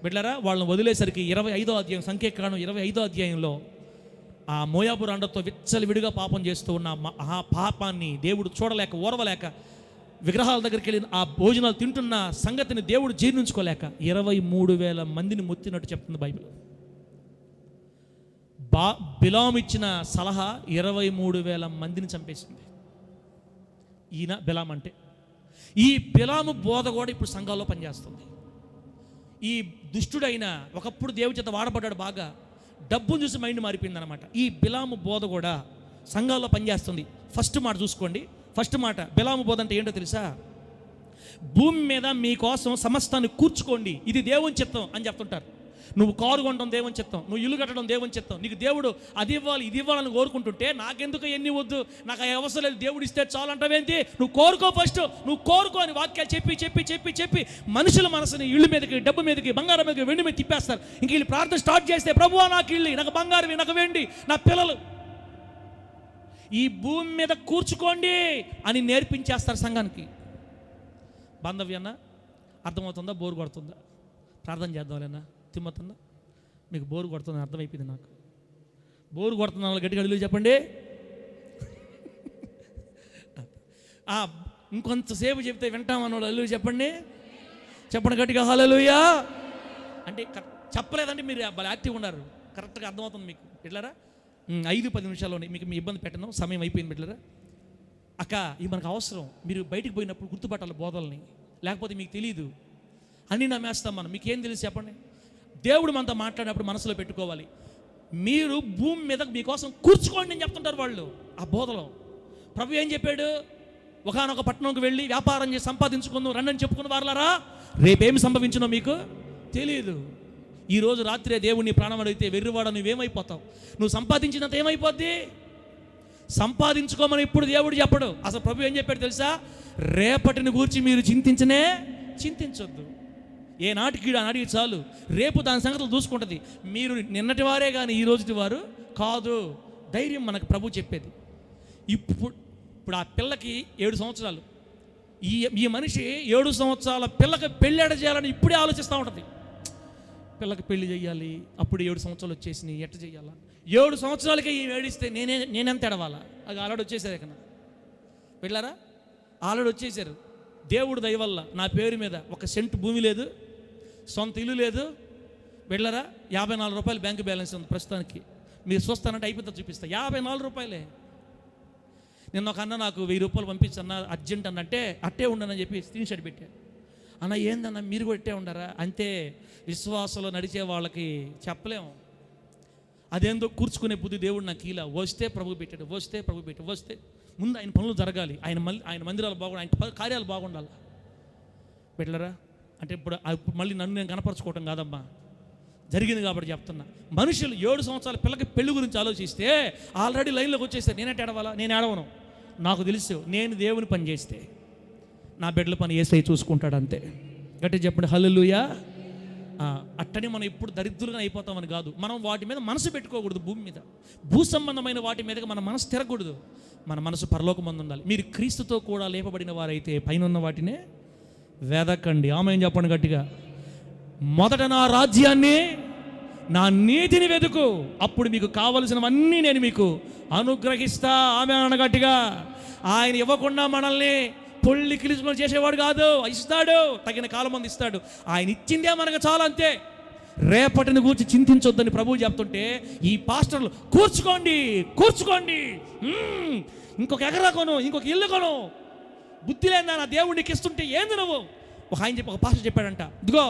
బిడ్డలారా వాళ్ళని వదిలేసరికి 25వ అధ్యాయం, సంఖ్యాకాండం 25వ అధ్యాయంలో ఆ మోయాబు రాండతో విచ్చలవిడిగా పాపం చేస్తూ ఉన్న ఆ పాపాన్ని దేవుడు చూడలేక, ఓర్వలేక, విగ్రహాల దగ్గరికి వెళ్ళి ఆ భోజనాలు తింటున్న సంగతిని దేవుడు జీర్ణించుకోలేక 23,000 మందిని మొత్తినట్టు చెప్తుంది బైబిల్. బిలాము ఇచ్చిన సలహా 23,000 మందిని చంపేసింది. ఈయన బిలాం అంటే. ఈ బిలాము బోధ కూడా ఇప్పుడు సంఘాల్లో పనిచేస్తుంది. ఈ దుష్టుడైన ఒకప్పుడు దేవుని చేత వాడబడ్డాడు, బాగా డబ్బును చూసి మైండ్ మారిపోయింది అనమాట. ఈ బిలాము బోధ కూడా సంఘాల్లో పనిచేస్తుంది. ఫస్ట్ మాట చూసుకోండి. ఫస్ట్ మాట, బిలాము బోధ అంటే ఏంటో తెలుసా? భూమి మీద మీకోసం సమస్తాన్ని కూర్చుకోండి, ఇది దేవుని చిత్తం అని చెప్తుంటారు. నువ్వు కారు కొనడం దేవుని చిత్తం, నువ్వు ఇల్లు కట్టడం దేవుని చిత్తం, నీకు దేవుడు అది ఇవ్వాలి ఇది ఇవ్వాలని కోరుకుంటుంటే నాకెందుకు ఎన్ని వద్దు, నాకు ఆ అవసరం లేదు, దేవుడు ఇస్తే చాలు అంటావేంటి? నువ్వు కోరుకో, ఫస్ట్ నువ్వు కోరుకో అని వాక్యాలు చెప్పి చెప్పి చెప్పి చెప్పి మనుషుల మనసుని ఇళ్ళు మీదకి, డబ్బు మీదకి, బంగారం మీదకి, వెండి మీద తిప్పేస్తారు. ఇంక వీళ్ళు ప్రార్థన స్టార్ట్ చేస్తే ప్రభువా నాకు ఇల్లు, నాకు బంగారం, నాకు వెండి, నా పిల్లలు, ఈ భూమి మీద కూర్చుకోండి అని నేర్పించేస్తారు సంఘానికి. బాంధవ్యన్న అర్థమవుతుందా? బోరు కొడుతుందా? ప్రార్థన చేద్దాంలేనా? తిమ్మతుందా? మీకు బోరు కొడుతుందని అర్థమైపోయింది నాకు. బోరు కొడుతున్న వాళ్ళు గట్టిగా అడుగులు చెప్పండి. ఇంకొంతసేపు చెప్తే వింటామన్న వాళ్ళు అల్లు చెప్పండి. చెప్పండి గట్టిగా హల్లెలూయా. అంటే చెప్పలేదంటే మీరు యాక్టివ్ ఉన్నారు, కరెక్ట్గా అర్థమవుతుంది మీకు. ఎట్లారా 5-10 నిమిషాల్లోనే మీకు మీ ఇబ్బంది పెట్టను, సమయం అయిపోయింది బిడ్డలారా. అక్క ఇవి మనకు అవసరం. మీరు బయటికి పోయినప్పుడు గుర్తుపట్టాలి బోధల్ని, లేకపోతే మీకు తెలియదు, అన్నీ నమ్మేస్తాం మనం. మీకేం తెలిసి చెప్పండి? దేవుడు మనతో మాట్లాడినప్పుడు మనసులో పెట్టుకోవాలి. మీరు భూమి మీద మీకోసం కూర్చుకోండి అని చెప్తుంటారు వాళ్ళు ఆ బోధలో. ప్రభు ఏం చెప్పాడు? ఒకనొక పట్టణంకి వెళ్ళి వ్యాపారం చేసి సంపాదించుకుందాం రండి అని చెప్పుకున్న వారులారా, రేపేమి సంభవించినో మీకు తెలియదు. ఈరోజు రాత్రే దేవుడిని ప్రాణం అడిగితే వెర్రివాడ నువ్వేమైపోతావు? నువ్వు సంపాదించినంత ఏమైపోద్ది? సంపాదించుకోమని ఇప్పుడు దేవుడు చెప్పడు. అసలు ప్రభు ఏం చెప్పాడు తెలుసా? రేపటిని గూర్చి మీరు చింతించొద్దు. ఏ నాటికి ఆనాటికి చాలు, రేపు దాని సంగతులు చూసుకుంటుంది. మీరు నిన్నటి వారే కానీ ఈ రోజుటి వారు కాదు. ధైర్యం మనకు ప్రభు చెప్పేది. ఇప్పుడు ఆ పిల్లకి 7 సంవత్సరాలు. ఈ మనిషి 7 సంవత్సరాల పిల్లకి పెళ్ళాడ చేయాలని ఇప్పుడే ఆలోచిస్తూ ఉంటుంది. పిల్లకి పెళ్లి చేయాలి, అప్పుడు 7 సంవత్సరాలు వచ్చేసినాయి, ఎట్ట చేయాలా? 7 సంవత్సరాలకే ఈ ఏడిస్తే నేనెంత ఎడవాలా? అది ఆల్రెడీ వచ్చేసారు ఇక్కడ వెళ్ళారా, ఆల్రెడీ వచ్చేసారు. దేవుడు దయ వల్ల నా పేరు మీద 1 సెంటు భూమి లేదు, సొంత ఇల్లు లేదు. వెళ్ళారా, 54 రూపాయలు బ్యాంకు బ్యాలెన్స్ ఉంది ప్రస్తుతానికి. మీరు చూస్తానంటే అయిపోతా చూపిస్తా. 54 రూపాయలే. నిన్న ఒక అన్న నాకు 1000 రూపాయలు పంపించన్న అర్జెంట్ అన్నంటే అట్టే ఉండనని చెప్పి స్క్రీన్ షాట్ పెట్టా. అన్న ఏందన్నా మీరు కూడా ఇట్టే ఉండరా? అంతే, విశ్వాసంలో నడిచే వాళ్ళకి చెప్పలేము. అదేందో కూర్చుకునే బుద్ధి దేవుడు నాకు ఇలా వస్తే ప్రభు పెట్టాడు, వస్తే ముందు ఆయన పనులు జరగాలి, ఆయన మందిరాలు బాగుండాలి, ఆయన కార్యాలు బాగుండాలి. పెట్టలరా అంటే ఇప్పుడు మళ్ళీ నన్ను నేను కనపరచుకోవటం కాదమ్మా, జరిగింది కాబట్టి చెప్తున్నా. మనుషులు 7 సంవత్సరాల పిల్లకి పెళ్లి గురించి ఆలోచిస్తే ఆల్రెడీ లైన్లోకి వచ్చేస్తే నేనంటే ఏడవాలా? నేను ఏడవను. నాకు తెలుసు నేను దేవుని పని చేస్తే నా బిడ్డల పని యేసయ్య చూసుకుంటాడు అంతే. గట్టిగా చెప్పండి హల్లెలూయా. అట్టనే మనం ఎప్పుడు దరిద్రులుగా అయిపోతామని కాదు, మనం వాటి మీద మనసు పెట్టుకోకూడదు. భూమి మీద భూ సంబంధమైన వాటి మీదగా మన మనసు తిరగకూడదు. మన మనసు పరలోకమందు ఉండాలి. మీరు క్రీస్తుతో కూడా లేపబడిన వారైతే పైన ఉన్న వాటినే వెదకండి. ఆమేన్ చెప్పండి గట్టిగా. మొదట నా రాజ్యాన్ని, నా నీతిని వెతుకు, అప్పుడు మీకు కావలసినవన్నీ నేను మీకు అనుగ్రహిస్తా. ఆమేన్ అనగట్టిగా. ఆయన ఇవ్వకుండా మనల్ని పొల్లి కిలిచుకొని చేసేవాడు కాదు. ఇస్తాడు, తగిన కాలం మంది ఇస్తాడు. ఆయన ఇచ్చిందే మనకు చాలా, అంతే. రేపటిని గురించి చింతించొద్దని ప్రభువు చెప్తుంటే ఈ పాస్టర్లు కూర్చుకోండి, ఇంకొక ఎకరా కొను, ఇంకొక ఇల్లు కొను, బుద్ధి లేదా నా దేవుడికి ఇస్తుంటే ఏంది నువ్వు? ఒక పాస్టర్ చెప్పాడంట, ఇదిగో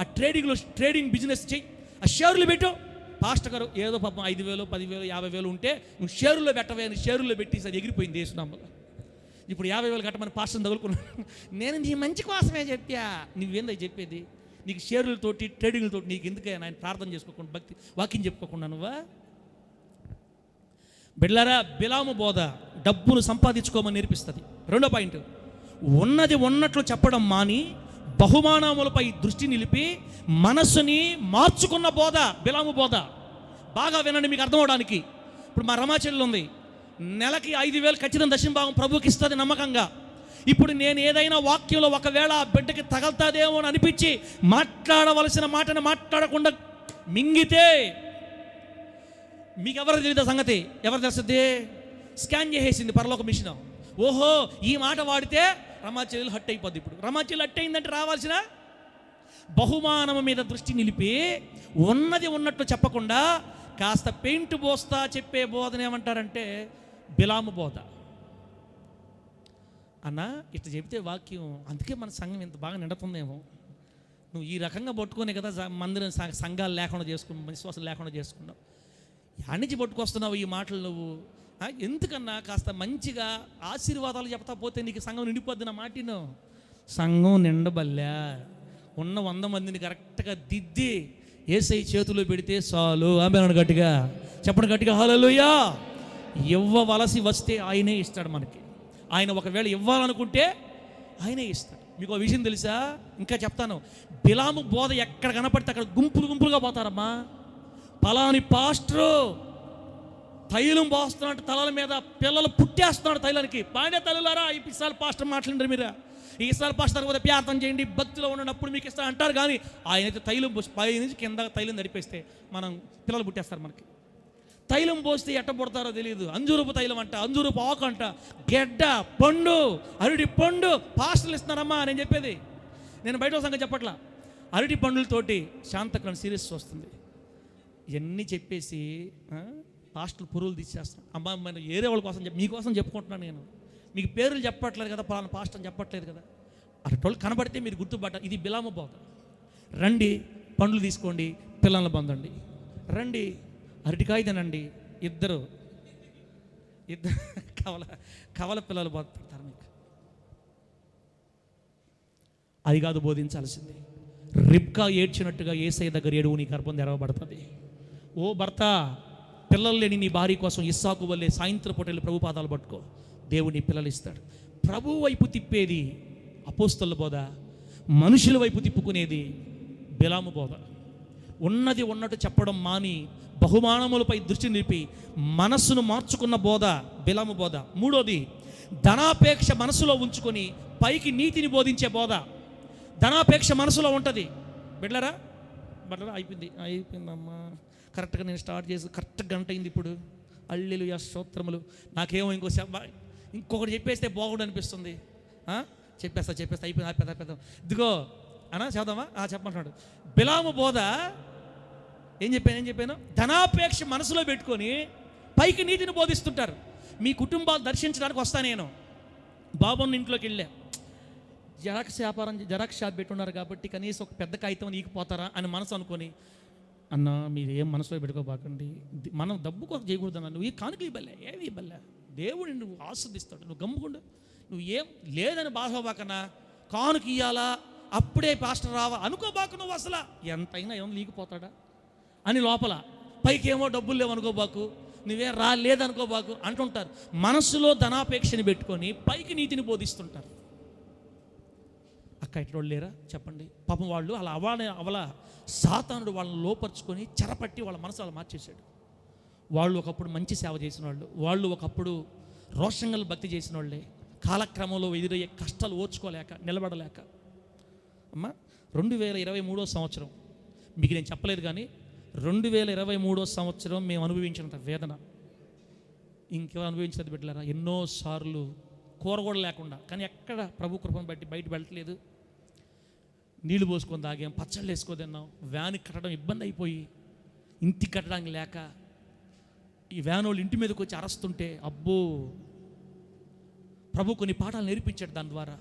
ఆ ట్రేడింగ్ బిజినెస్ చెయ్యి, ఆ షేర్లు పెట్టు. పాస్టర్ గారు ఏదో పాపం 5,000, 10,000, 50,000 ఉంటే నువ్వు షేరులో పెట్టవే అని షేరులో పెట్టి అది ఎగిరిపోయింది దేశనామలో. ఇప్పుడు 50,000 కట్టమని పాస్టర్ని తగులుకున్నాను. నేను నీ మంచి కోసమే చెప్పా. నువ్వేందో చెప్పేది? నీకు షేర్లతోటి ట్రేడింగ్లతోటి నీకు ఎందుకైనా ఆయన ప్రార్థన చేసుకోకుండా భక్తి వాక్యం చెప్పుకోకుండా నువ్వా? బిడ్డలారా, బిలాము బోధ డబ్బును సంపాదించుకోమని నేర్పిస్తుంది. 2వ పాయింట్, ఉన్నది ఉన్నట్లు చెప్పడం మాని బహుమానములపై దృష్టి నిలిపి మనస్సుని మార్చుకున్న బోధ బిలాము బోధ. బాగా వినండి మీకు అర్థం అవడానికి. ఇప్పుడు మా రమాచెల్లి ఉంది, నెలకి 5,000 ఖచ్చితంగా దశమ భాగం ప్రభువుకి ఇస్తుంది నమ్మకంగా. ఇప్పుడు నేను ఏదైనా వాక్యంలో ఒకవేళ ఆ బిడ్డకి తగలుతాదేమో అని అనిపించి మాట్లాడవలసిన మాటను మాట్లాడకుండా మింగితే మీకు ఎవరు తెలియదు సంగతి? ఎవరు తెలుస్తుంది? స్కాన్ చేసేసింది పరలోక మిషన్. ఓహో ఈ మాట వాడితే రమాచెల్లి హట్ అయిపోద్ది. ఇప్పుడు రమాచెల్లి హట్ అయిందంటే రావాల్సిన బహుమానం మీద దృష్టి నిలిపి ఉన్నది ఉన్నట్టు చెప్పకుండా కాస్త పెయింట్ పోస్తా చెప్పే బోధన ఏమంటారంటే బిలాము బోధ. అన్న ఇట్లా చెబితే వాక్యం, అందుకే మన సంఘం ఇంత బాగా నిండుతుందేమో. నువ్వు ఈ రకంగా పట్టుకునే కదా మందిరం సంఘాలు లేకుండా చేసుకున్నావు, విశ్వాసం లేకుండా చేసుకున్నావు. యాడ్ నుంచి పట్టుకొస్తున్నావు ఈ మాటలు నువ్వు? ఎందుకన్నా కాస్త మంచిగా ఆశీర్వాదాలు చెప్తా పోతే నీకు సంఘం నిండిపోద్ది. నా మాటిను సంఘం నిండబల్లా ఉన్న 100 మందిని కరెక్ట్గా దిద్ది యేసయ్య చేతిలో పెడితే చాలు. ఆమేన్ గట్టిగా చెప్పండి, గట్టిగా హల్లెలూయా. ఇవ్వవలసి వస్తే ఆయనే ఇస్తాడు మనకి. ఆయన ఒకవేళ ఇవ్వాలనుకుంటే ఆయనే ఇస్తాడు. మీకు ఒక విషయం తెలుసా? ఇంకా చెప్తాను. బిలాము బోధ ఎక్కడ కనపడితే అక్కడ గుంపులుగా పోతారమ్మా. పలాని పాస్టరు తైలం పోస్తున్నాడు తలల మీద, పిల్లలు పుట్టేస్తున్నాడు తైలానికి. బాగానే తల్లులారా ఈసారి పాస్టర్ మాట్లాడండి, మీరు ఈసారి పాస్టర్ పోతే ప్రార్థన చేయండి, భక్తిలో ఉన్నప్పుడు మీకు ఇస్తా అంటారు. కానీ ఆయన అయితే తైలం పోసి పై నుంచి కింద తైలం నడిపేస్తే మనం పిల్లలు పుట్టేస్తారు. మనకి తైలం పోస్తే ఎట్ట పుడతారో తెలియదు. అంజూరపు తైలం అంట, అంజూరపు ఆకు అంట, గెడ్డ పండు, అరటి పండు పాస్టర్లు ఇస్తున్నారమ్మా. నేను చెప్పేది, నేను బయట సంగతి చెప్పట్లా. అరటి పండులతోటి శాంతకరణ సిరీస్ వస్తుంది. ఇవన్నీ చెప్పేసి పాస్టర్లు పురుగులు తీసేస్తాను. అమ్మ నేను ఏరే వాళ్ళ కోసం మీకోసం చెప్పుకుంటున్నాను. నేను మీకు పేర్లు చెప్పట్లేదు కదా, పలానా పాస్టర్ అని చెప్పట్లేదు కదా. అటువంటి కనబడితే మీరు గుర్తుపట్ట. ఇది బిలాము బోధ. రండి పండ్లు తీసుకోండి, పిల్లల్ని పొందండి. రండి అరటికాయ తినండి. ఇద్దరు కవల పిల్లలు బోధపడతారు మీకు. అది కాదు బోధించాల్సింది. రిబ్కా ఏడ్చినట్టుగా యేసయ్య దగ్గర ఏడువు, నీ గర్భం తెరవబడుతుంది. ఓ భర్త, పిల్లలు లేని నీ భార్య కోసం ఇస్సాకు వల్లే సాయంత్రం పూట ప్రభు పాదాలు పట్టుకో, దేవుని పిల్లలు ఇస్తాడు. ప్రభు వైపు తిప్పేది అపోస్తలుల బోధ, మనుషుల వైపు తిప్పుకునేది బిలాము బోధ. ఉన్నది ఉన్నట్టు చెప్పడం మాని బహుమానములపై దృష్టి నిలిపి మనస్సును మార్చుకున్న బోధ బిలాము బోధ. మూడోది, ధనాపేక్ష మనసులో ఉంచుకొని పైకి నీతిని బోధించే బోధ. ధనాపేక్ష మనసులో ఉంటుంది. బిడ్డలారా అయిపోయిందమ్మా, కరెక్ట్గా నేను స్టార్ట్ చేసి కరెక్ట్ గంట అయింది. ఇప్పుడు హల్లెలూయా స్తోత్రములు. నాకేమో ఇంకొకటి చెప్పేస్తే బాగుండు అనిపిస్తుంది. చెప్పేస్తా అయిపోయింది. పెద్ద ఇదిగో అన్నా చేద్దామా? చెప్పమంటున్నాడు. బిలాము బోధ ఏం చెప్పాను? ధనాపేక్ష మనసులో పెట్టుకొని పైకి నీతిని బోధిస్తుంటారు. మీ కుటుంబాలు దర్శించడానికి వస్తా నేను. బాబున్న ఇంట్లోకి వెళ్ళా, జెరాక్స్ షాప్ పెట్టున్నారు కాబట్టి కనీసం ఒక పెద్ద కాగితం నీకుపోతారా అని మనసు అనుకొని, అన్న మీరు ఏం మనసులో పెట్టుకోబాకండి, మనం డబ్బు కోసం చేయకూడదు అన్న, నువ్వు ఈ కానుకలు ఇవ్వలే, ఏమి ఇవ్వలే, దేవుడు నువ్వు ఆస్వాదిస్తాడు, నువ్వు గమ్ముకుండా నువ్వు ఏం లేదని బాధపోబాకన్నా, కానుక ఇయ్యాలా అప్పుడే పాస్టర్ రావా అనుకోబాకు. నువ్వు అసలు ఎంతైనా ఏమో లీగిపోతాడా అని లోపల, పైకి ఏమో డబ్బులు లేవు అనుకోబాకు, నువ్వేం లేదనుకోబాకు అంటుంటారు. మనసులో ధనాపేక్షని పెట్టుకొని పైకి నీతిని బోధిస్తుంటారు. అక్క ఇట్లా లేరా చెప్పండి? పాపం వాళ్ళు అలా అవల సాతానుడు వాళ్ళని లోపరుచుకొని చెరపట్టి వాళ్ళ మనసు అలా మార్చేశాడు. వాళ్ళు ఒకప్పుడు మంచి సేవ చేసిన వాళ్ళు ఒకప్పుడు రోషంగల్ భక్తి చేసిన వాళ్ళే కాలక్రమంలో ఎదురయ్యే కష్టాలు ఓర్చుకోలేక నిలబడలేక, అమ్మ 2023 సంవత్సరం మీకు నేను చెప్పలేదు కానీ 2023 సంవత్సరం మేము అనుభవించినంత వేదన ఇంకెవరు అనుభవించినది బిడ్డలారా. ఎన్నోసార్లు కూర కూడా లేకుండా, కానీ ఎక్కడ ప్రభు కృపను బట్టి బయట వెళ్ళట్లేదు. నీళ్లు పోసుకొని తాగాం, పచ్చళ్ళు వేసుకొని తిన్నాం. వ్యాన్ కట్టడం ఇబ్బంది అయిపోయి ఇంటికి కట్టడానికి లేక ఈ వ్యాన్ వాళ్ళు ఇంటి మీదకి వచ్చి అరస్తుంటే, అబ్బో ప్రభు కొన్ని పాఠాలు నేర్పించాడు. దాని ద్వారా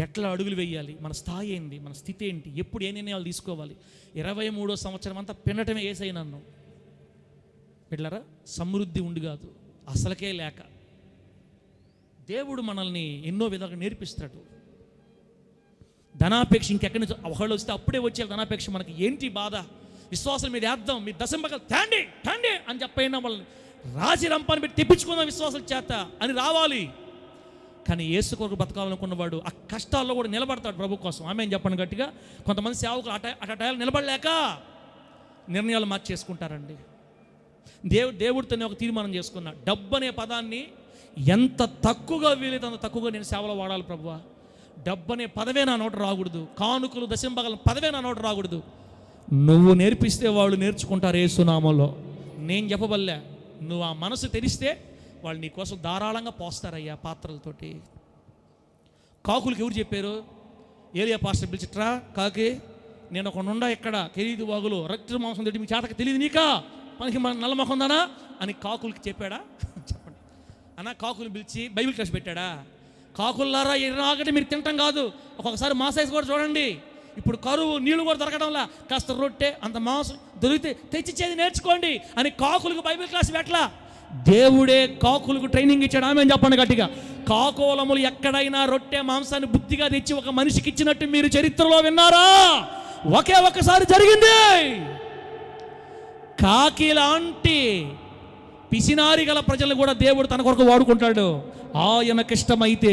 ఎట్లా అడుగులు వేయాలి, మన స్థాయి ఏంటి, మన స్థితి ఏంటి, ఎప్పుడు ఏ నిర్ణయాలు తీసుకోవాలి. 23 సంవత్సరం అంతా పిన్నటమే ఏసై నన్ను బిడ్డలారా. సమృద్ధి ఉండి కాదు, అసలుకే లేక దేవుడు మనల్ని ఎన్నో విధాలుగా నేర్పిస్తాడు. ధనాపేక్ష ఇంకెక్కడి నుంచి ఒకళ్ళు వస్తే అప్పుడే వచ్చే ధనాపేక్ష మనకి ఏంటి బాధ, విశ్వాసం మీద వేద్దాం, మీ దశంబకలు తండి అని చెప్పైనా వాళ్ళని రాజీ రంపాన్ని పెట్టి తెప్పించుకుందాం విశ్వాసం చేత అని రావాలి. కానీ యేసు కొరకు బతకాలనుకున్నవాడు ఆ కష్టాల్లో కూడా నిలబడతాడు ప్రభు కోసం. ఆమె చెప్పండి గట్టిగా. కొంతమంది సేవకులు అటాయాలు నిలబడలేక నిర్ణయాలు మార్చేసుకుంటారండి. దేవుడితోనే ఒక తీర్మానం చేసుకున్నా, డబ్బు అనే పదాన్ని ఎంత తక్కువగా వీలైతే అంత తక్కువగా నేను సేవలో వాడాలి ప్రభువా. డబ్బు అనే పదవే నా నోట రాకూడదు, కానుకలు దశంభాగాల పదవే నా నోట రాకూడదు. నువ్వు నేర్పిస్తే వాళ్ళు నేర్చుకుంటారు యేసు నామములో. నేను చెప్పబల్లే, నువ్వు ఆ మనసు తెరిస్తే వాళ్ళు నీ కోసం ధారాళంగా పోస్తారయ్యా పాత్రలతోటి. కాకులకి ఎవరు చెప్పారు? ఏలియా పాస్టర్ పిలిచిట్రా, కాకి నేను ఒక నుండా ఇక్కడ ఖరీదు వాగులు రక్త మాంసం తిట్టి మీ చేతకి తెలియదు నీకా, మనకి మన నల్ల మొహం ఉందానా అని కాకులకి చెప్పాడా? చెప్పండి అన్న. కాకులు పిలిచి బైబిల్ క్లాస్ పెట్టాడా? కాకుల్లారా ఎర్రాగటి మీరు తింటాం కాదు, ఒక్కొక్కసారి మా సైజు కూడా చూడండి. ఇప్పుడు కరువు, నీళ్లు కూడా దొరకడంలా, కాస్త రొట్టె అంత మాంసం దొరికితే తెచ్చిచ్చేది నేర్చుకోండి అని కాకులకు బైబిల్ క్లాస్ పెట్టలా. దేవుడే కాకులకు ట్రైనింగ్ ఇచ్చాడు. ఆమె చెప్పండి గట్టిగా. కాకోలములు ఎక్కడైనా రొట్టె మాంసాన్ని బుద్ధిగా తెచ్చి ఒక మనిషికి ఇచ్చినట్టు మీరు చరిత్రలో విన్నారా? ఒకే ఒక్కసారి జరిగింది. కాకి లాంటి పిసినారి గల ప్రజలను కూడా దేవుడు తన కొరకు వాడుకుంటాడు ఆయనకి ఇష్టమైతే.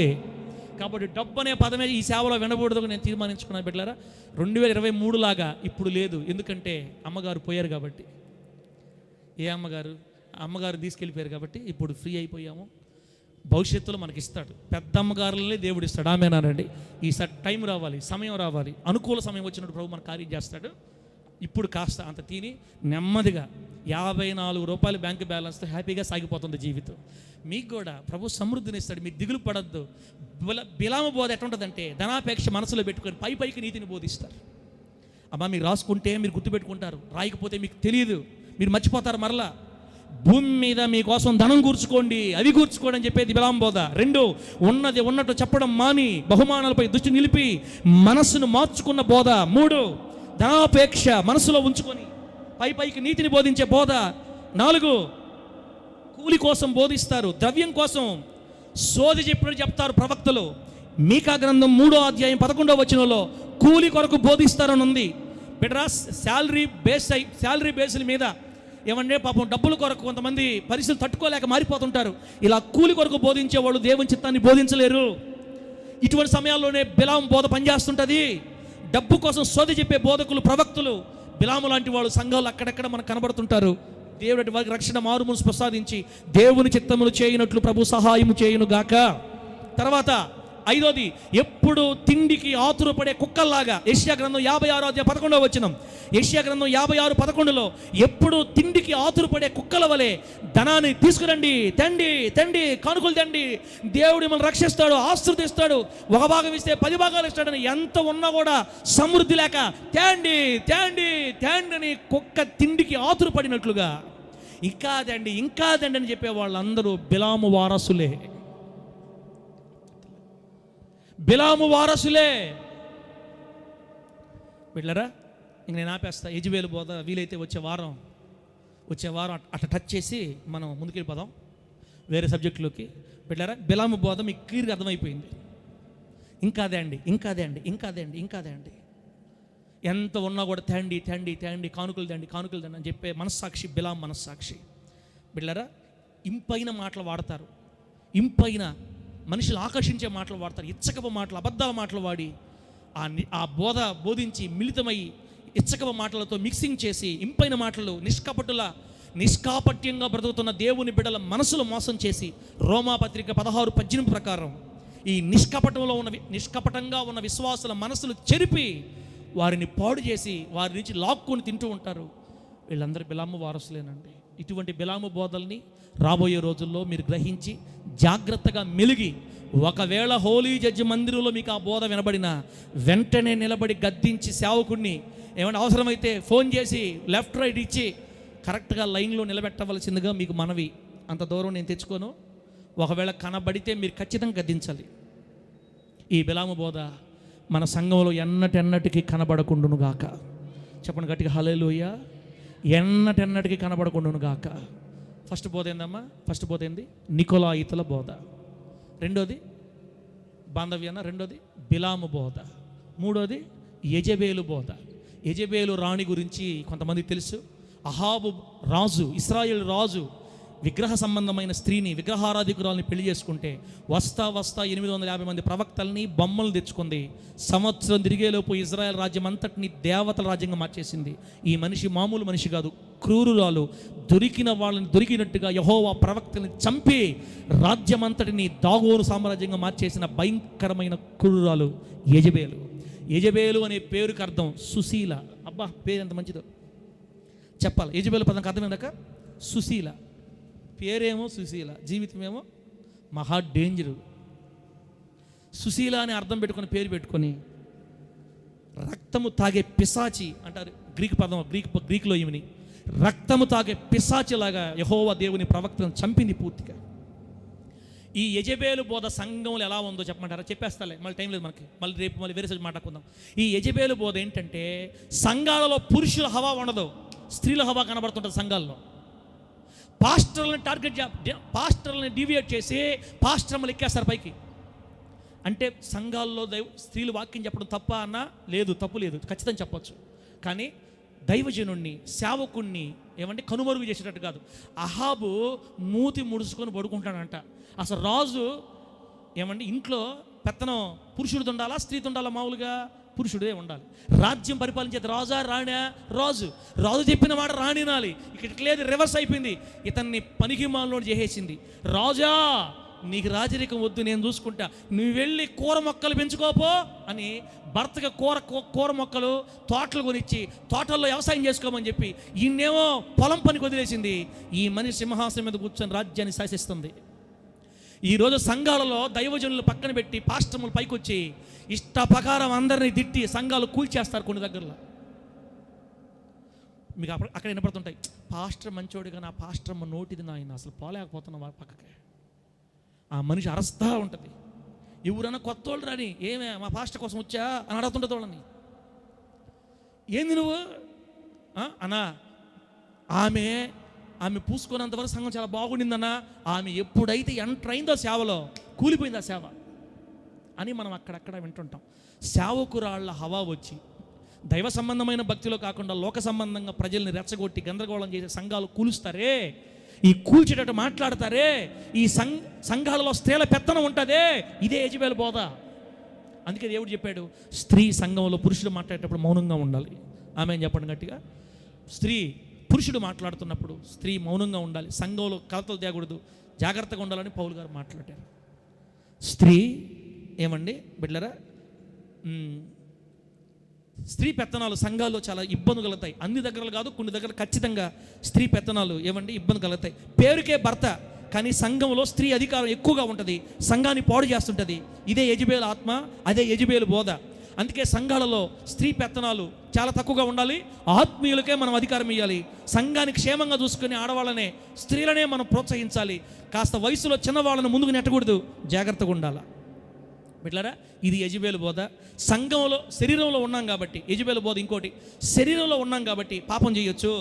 కాబట్టి డబ్బు అనే పదమే ఈ సేవలో వినకూడదు నేను తీర్మానించుకున్నాను బిడ్డలారా. 2023 లాగా ఇప్పుడు లేదు, ఎందుకంటే అమ్మగారు పోయారు కాబట్టి. ఏ అమ్మగారు? అమ్మగారు తీసుకెళ్ళిపోయారు కాబట్టి ఇప్పుడు ఫ్రీ అయిపోయాము. భవిష్యత్తులో మనకి ఇస్తాడు, పెద్ద అమ్మగారులనే దేవుడు ఇస్తాడు. ఆమేనానండి. ఈ టైం రావాలి, సమయం రావాలి, అనుకూల సమయం వచ్చినప్పుడు ప్రభు మన కార్యం చేస్తాడు. ఇప్పుడు కాస్త అంత తిని నెమ్మదిగా 54 రూపాయలు బ్యాంక్ బ్యాలెన్స్తో హ్యాపీగా సాగిపోతుంది జీవితం. మీకు కూడా ప్రభు సమృద్ధిని ఇస్తాడు, మీరు దిగులు పడద్దు. బిలాము బోధ ఎట్లుంటుందంటే ధనాపేక్ష మనసులో పెట్టుకొని పైకి నీతిని బోధిస్తారు. అమ్మా మీరు రాసుకుంటే మీరు గుర్తుపెట్టుకుంటారు, రాయకపోతే మీకు తెలియదు, మీరు మర్చిపోతారు. మరలా భూమి మీద మీకోసం ధనం కూర్చుకోండి, అవి కూర్చుకోండి అని చెప్పేది బిలాము బోధ. 2, ఉన్నది ఉన్నట్టు చెప్పడం మాని బహుమానాలపై దృష్టి నిలిపి మనస్సును మార్చుకున్న బోధ. 3, ధనాపేక్ష మనసులో ఉంచుకొని పైకి నీతిని బోధించే బోధ. 4, కూలి కోసం బోధిస్తారు, ద్రవ్యం కోసం సోది చెప్పినట్టు చెప్తారు ప్రవక్తలు. మీకా గ్రంథం 3వ అధ్యాయం 11వ వచనంలో కూలి కొరకు బోధిస్తారని ఉంది. బిడ్డరా, శాలరీ బేస్ల మీద ఏమంటే పాపం డబ్బుల కొరకు కొంతమంది పరిస్థితులు తట్టుకోలేక మారిపోతుంటారు. ఇలా కూలి కొరకు బోధించే వాళ్ళు దేవుని చిత్తాన్ని బోధించలేరు. ఇటువంటి సమయాల్లోనే బిలాము బోధ పనిచేస్తుంటుంది. డబ్బు కోసం సోది చెప్పే బోధకులు, ప్రవక్తులు, బిలాము లాంటి వాళ్ళు సంఘాలు అక్కడెక్కడ మనకు కనబడుతుంటారు. దేవుడి వారికి రక్షణ మారుమనసు ప్రసాదించి దేవుని చిత్తములు చేయనట్లు ప్రభు సహాయము చేయును గాక. తర్వాత 5వది, ఎప్పుడు తిండికి ఆతురపడే కుక్కల్లాగా. యెషయా గ్రంథం 56వ అధ్యాయం 11వ వచనం. యెషయా గ్రంథం 56:11లో ఎప్పుడు తిండికి ఆతురపడే కుక్కల వలె ధనాన్ని తీసుకురండి, తండి కానుకలు తండి, దేవుడు మిమ్మల్ని రక్షిస్తాడు, ఆశీర్వదిస్తాడు, ఒక భాగం ఇస్తే 10 భాగాలు ఇస్తాడని, ఎంత ఉన్నా కూడా సమృద్ధి లేక తండి అని కుక్క తిండికి ఆతురపడినట్లుగా ఇంకా తండి అని చెప్పే వాళ్ళందరూ బిలాము వారసులే. బిడ్డలారా, ఇంక నేను ఆపేస్తా. యెజబెలు బోధ వీలైతే వచ్చే వారం అట్లా టచ్ చేసి మనం ముందుకెళ్ళిపోదాం వేరే సబ్జెక్టులోకి. బిడ్డలారా, బిలాము బోధ మీకు క్లియర్గా అర్థమైపోయింది. ఇంకాదే అండి. ఎంత ఉన్నా కూడా తండి కానుకలు తండి అని చెప్పే మనస్సాక్షి బిలాము మనస్సాక్షి. బిడ్డలారా, ఇంపైన మాటలు వాడతారు, ఇంపైన మనుషులు ఆకర్షించే మాటలు వాడతారు, ఇచ్చకపు మాటలు, అబద్ధాల మాటలు వాడి ఆ బోధించి మిళితమై ఇచ్చకపు మాటలతో మిక్సింగ్ చేసి ఇంపైన మాటలు నిష్కాపట్యంగా బ్రతుకుతున్న దేవుని బిడ్డల మనసులు మోసం చేసి రోమాపత్రిక 16:18 ప్రకారం ఈ నిష్కపటంగా ఉన్న విశ్వాసుల మనసులు చెరిపి వారిని పాడు చేసి వారి నుంచి లాక్కొని తింటూ ఉంటారు. వీళ్ళందరూ బిలాము వారసులేనండి. ఇటువంటి బిలాము బోధల్ని రాబోయే రోజుల్లో మీరు గ్రహించి జాగ్రత్తగా మెలిగి, ఒకవేళ హోలీ జడ్జి మందిరంలో మీకు ఆ బోధ వినబడిన వెంటనే నిలబడి గద్దించి సేవకుడిని ఏమైనా అవసరమైతే ఫోన్ చేసి లెఫ్ట్ రైట్ ఇచ్చి కరెక్ట్గా లైన్లో నిలబెట్టవలసిందిగా మీకు మనవి. అంత దూరం నేను తెచ్చుకోను. ఒకవేళ కనబడితే మీరు ఖచ్చితంగా గద్దించాలి. ఈ బిలాము బోధ మన సంఘంలో ఎన్నటెన్నటికీ కనబడకుండును గాక. చెప్పండి గట్టిగా హల్లెలూయా. ఎన్నటెన్నటికీ కనబడకుండును గాక. ఫస్ట్ బోధ ఏంది? నికోలాయితుల బోధ. 2వది బాంధవ్యాన. 2వది బిలాము బోధ. 3వది యెజబెలు బోధ. యెజబెలు రాణి గురించి కొంతమందికి తెలుసు. అహాబు రాజు, ఇశ్రాయేలు రాజు విగ్రహ సంబంధమైన స్త్రీని, విగ్రహారాధికురాలని పెళ్లి చేసుకుంటే వస్తా 850 మంది ప్రవక్తల్ని, బొమ్మలు తెచ్చుకుంది. సంవత్సరం తిరిగేలోపు ఇజ్రాయెల్ రాజ్యం అంతటిని దేవతల రాజ్యంగా మార్చేసింది. ఈ మనిషి మామూలు మనిషి కాదు, క్రూరురాలు. దొరికిన వాళ్ళని దొరికినట్టుగా యెహోవా ప్రవక్తల్ని చంపి రాజ్యమంతటిని దాగోను సామ్రాజ్యంగా మార్చేసిన భయంకరమైన క్రూరురాలు యెజబెలు. యెజబెలు అనే పేరుకి అర్థం సుశీల. అబ్బా, పేరు ఎంత మంచిదో చెప్పాలి. యెజబెలు పదంకి అర్థమైందాక సుశీల. పేరేమో సుశీల, జీవితమేమో మహా డేంజరు. సుశీల అని అర్థం పెట్టుకొని పేరు పెట్టుకొని రక్తము తాగే పిశాచి అంటారు గ్రీక్ పదం. గ్రీక్లో ఈమెని రక్తము తాగే పిశాచిలాగా యెహోవా దేవుని ప్రవక్తను చంపింది పూర్తిగా. ఈ యెజబెలు బోధ సంఘంలో ఎలా ఉందో చెప్పమంటారా? చెప్పేస్తాలే, మళ్ళీ టైం లేదు మనకి. రేపు వేరే సబ్జెక్ట్ మాట్లాడుకుందాం. ఈ యెజబెలు బోధ ఏంటంటే సంఘాలలో పురుషుల హవా ఉండదు, స్త్రీల హవా కనబడుతుంటుంది సంఘాల్లో. పాస్టర్లని డీవియేట్ చేసి పాస్టర్లు ఎక్కేస్తారు పైకి. అంటే సంఘాల్లో స్త్రీలు వాక్యం చెప్పడం తప్ప అన్నా లేదు, తప్పు లేదు, ఖచ్చితంగా చెప్పచ్చు. కానీ దైవజనుణ్ణి, సేవకుణ్ణి కనుమరుగు చేసేటట్టు కాదు. అహాబు మూతి ముడుచుకొని పడుకుంటాడంట. అసలు రాజు ఇంట్లో పెత్తనం పురుషుడిది ఉండాలా, స్త్రీతో ఉండాలా? మామూలుగా పురుషుడే ఉండాలి. రాజ్యం పరిపాలించేది రాజా రాణా? రాజు చెప్పిన మాట రాణినాలి. ఇక్కడ లేదు, రివర్స్ అయిపోయింది. ఇతన్ని పనికిమాలలో చేసేసింది. రాజా, నీకు రాజరికం వద్దు, నేను చూసుకుంటా, నువ్వు వెళ్ళి కూర మొక్కలు పెంచుకోపో అని భర్తగా కూర మొక్కలు తోటలు కొనిచ్చి తోటల్లో వ్యవసాయం చేసుకోమని చెప్పి ఈయనేమో పొలం పనికి వదిలేసింది. ఈ మనిషి సింహాసనం మీద కూర్చొని రాజ్యాన్ని శాసిస్తుంది. ఈరోజు సంఘాలలో దైవజనులు పక్కన పెట్టి పాస్టర్లు పైకి వచ్చి ఇష్ట ప్రకారం అందరినీ తిట్టి సంఘాలు కూల్చేస్తారు. కొన్ని దగ్గరలో మీకు అక్కడ వినపడుతుంటాయి, పాస్టర్ మంచోడు నా పాస్టర్ అమ్మ నోటిది నాయన అసలు పోలేకపోతున్నా వారి పక్కకి. ఆ మనిషి అరస్తా ఉంటుంది. ఎవరన్నా కొత్త వాళ్ళు రాని, ఏమే మా పాస్టర్ కోసం వచ్చా అని అడుగుతుంటుంది వాళ్ళని. ఏంది నువ్వు అన్నా, ఆమె పూసుకున్నంతవరకు సంఘం చాలా బాగుండిందన్నా, ఆమె ఎప్పుడైతే ఎంటర్ అయిందో సేవలో కూలిపోయింది ఆ సేవ అని మనం అక్కడక్కడ వింటుంటాం. సేవకురాళ్ళ హవా వచ్చి దైవ సంబంధమైన భక్తిలో కాకుండా లోక సంబంధంగా ప్రజల్ని రెచ్చగొట్టి గందరగోళం చేసే సంఘాలు కూలుస్తారే, ఈ కూల్చేటట్టు మాట్లాడతారే, ఈ సంఘాలలో స్త్రీల పెత్తనం ఉంటుందే, ఇదే యెజబెలు బోధ. అందుకే దేవుడు చెప్పాడు, స్త్రీ సంఘంలో పురుషుడు మాట్లాడేటప్పుడు మౌనంగా ఉండాలి. ఆమె చెప్పండి గట్టిగా. పురుషుడు మాట్లాడుతున్నప్పుడు స్త్రీ మౌనంగా ఉండాలి, సంఘంలో కలతలు తేకూడదు, జాగ్రత్తగా ఉండాలని పౌలు గారు మాట్లాడారు. స్త్రీ ఏమండి బిడ్డలారా, స్త్రీ పెత్తనాలు సంఘాల్లో చాలా ఇబ్బంది కలుగుతాయి. అన్ని దగ్గరలు కాదు, కొన్ని దగ్గర ఖచ్చితంగా స్త్రీ పెత్తనాలు ఏమండి ఇబ్బంది కలుగుతాయి. పేరుకే భర్త, కానీ సంఘంలో స్త్రీ అధికారం ఎక్కువగా ఉంటుంది, సంఘాన్ని పాడు చేస్తుంటుంది. ఇదే యెజబెలు ఆత్మ, అదే యెజబెలు బోధ. అందుకే సంఘాలలో స్త్రీ పెత్తనాలు చాలా తక్కువగా ఉండాలి. ఆత్మీయులకే మనం అధికారం ఇవ్వాలి. సంఘాన్ని క్షేమంగా చూసుకుని ఆడవాళ్ళనే, స్త్రీలనే మనం ప్రోత్సహించాలి. కాస్త వయసులో చిన్నవాళ్ళను ముందుకు నెట్టకూడదు, జాగ్రత్తగా ఉండాలి. బిడ్డలారా, ఇది యెజబెలు బోధ. సంఘంలో శరీరంలో ఉన్నాం కాబట్టి యెజబెలు బోధ. ఇంకోటి, శరీరంలో ఉన్నాం కాబట్టి పాపం చేయొచ్చు.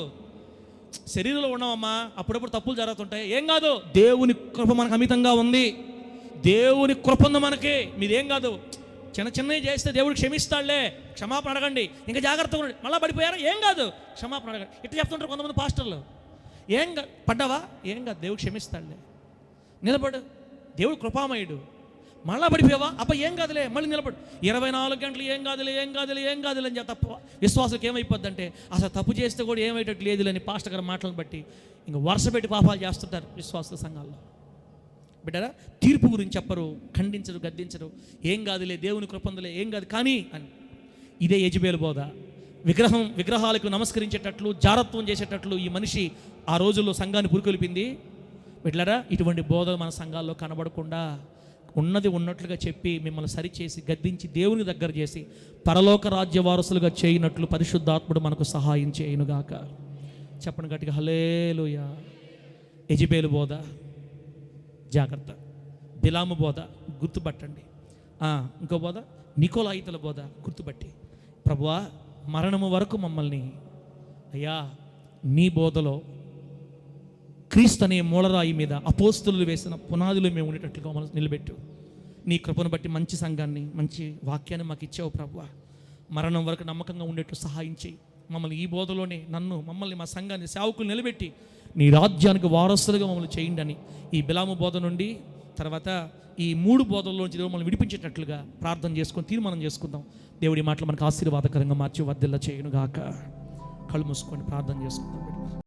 శరీరంలో ఉన్నామమ్మా, అప్పుడప్పుడు తప్పులు జరుగుతుంటాయి, ఏం కాదు, దేవుని కృప మనకు అమితంగా ఉంది. దేవుని కృప ఉంది మనకి, మీదేం కాదు. చిన్నవి చేస్తే దేవుడు క్షమిస్తాడులే, క్షమాపణ అడగండి, ఇంకా జాగ్రత్తగా ఉండండి. మళ్ళీ పడిపోయారా, ఏం కాదు, క్షమాపణ అడగండి. ఇట్లా చెప్తుంటారు కొంతమంది పాస్టర్లు. ఏం కాదు, పడ్డావా, ఏం కాదు, దేవుడు క్షమిస్తాడులే, నిలబడు, దేవుడు కృపామయుడు. మళ్ళా పడిపోయావా, అబ్బా ఏం కాదులే, మళ్ళీ నిలబడు. 24 గంటలు ఏం కాదులే అని తప్ప విశ్వాసులకు ఏమైపోద్ది అంటే, అసలు తప్పు చేస్తే కూడా ఏమయ్యేటట్టు లేదు అని పాస్టర్ గారి మాటలను బట్టి ఇంకా వరుస పెట్టి పాపాలు చేస్తుంటారు విశ్వాసుల సంఘాల్లో. బిడ్డరా, తీర్పు గురించి చెప్పరు, ఖండించరు, గద్దించరు. ఏం కాదులే, దేవుని కృపందులే, ఏం కాదు కానీ అని. ఇదే యెజబెలు బోధ. విగ్రహాలకు నమస్కరించేటట్లు, జారత్వం చేసేటట్లు ఈ మనిషి ఆ రోజుల్లో సంఘాన్ని పురికొల్పింది. బిడ్డలారా, ఇటువంటి బోధ మన సంఘాల్లో కనబడకుండా ఉన్నది ఉన్నట్లుగా చెప్పి మిమ్మల్ని సరిచేసి గద్దించి దేవుని దగ్గర చేసి పరలోక రాజ్య వారసులుగా చేయనట్లు పరిశుద్ధాత్ముడు మనకు సహాయం చేయనుగాక. చెప్పండి గట్టిగా హల్లెలూయా. యెజబెలు బోధ జాగ్రత్త. బిలాము బోధ గుర్తుపట్టండి. ఇంకో బోధ నికోలాయితుల బోధ గుర్తుపట్టి, ప్రభువా మరణము వరకు మమ్మల్ని అయ్యా నీ బోధలో క్రీస్తు అనే మూలరాయి మీద అపోస్తులు వేసిన పునాదులు మేము ఉండేటట్లుగా మనం నిలబెట్టు. నీ కృపను బట్టి మంచి సంఘాన్ని, మంచి వాక్యాన్ని మాకు ఇచ్చావు ప్రభువా. మరణం వరకు నమ్మకంగా ఉండేట్టు సహాయం చేయి. మమ్మల్ని ఈ బోధలోనే మమ్మల్ని మా సంఘాన్ని సేవకులు నిలబెట్టి నీ రాజ్యానికి వారసులుగా మమ్మల్ని చేయండి అని ఈ బిలాము బోధ నుండి తర్వాత ఈ 3 బోధల్లోంచి దేవుడు మమ్మల్ని విడిపించేటట్లుగా ప్రార్థన చేసుకొని తీర్మానం చేసుకుందాం. దేవుడి మాటలు మనకు ఆశీర్వాదకరంగా మార్చి వర్ధిల్ల చేయనుగాక. కళ్ళు మూసుకొని ప్రార్థన చేసుకుందాం.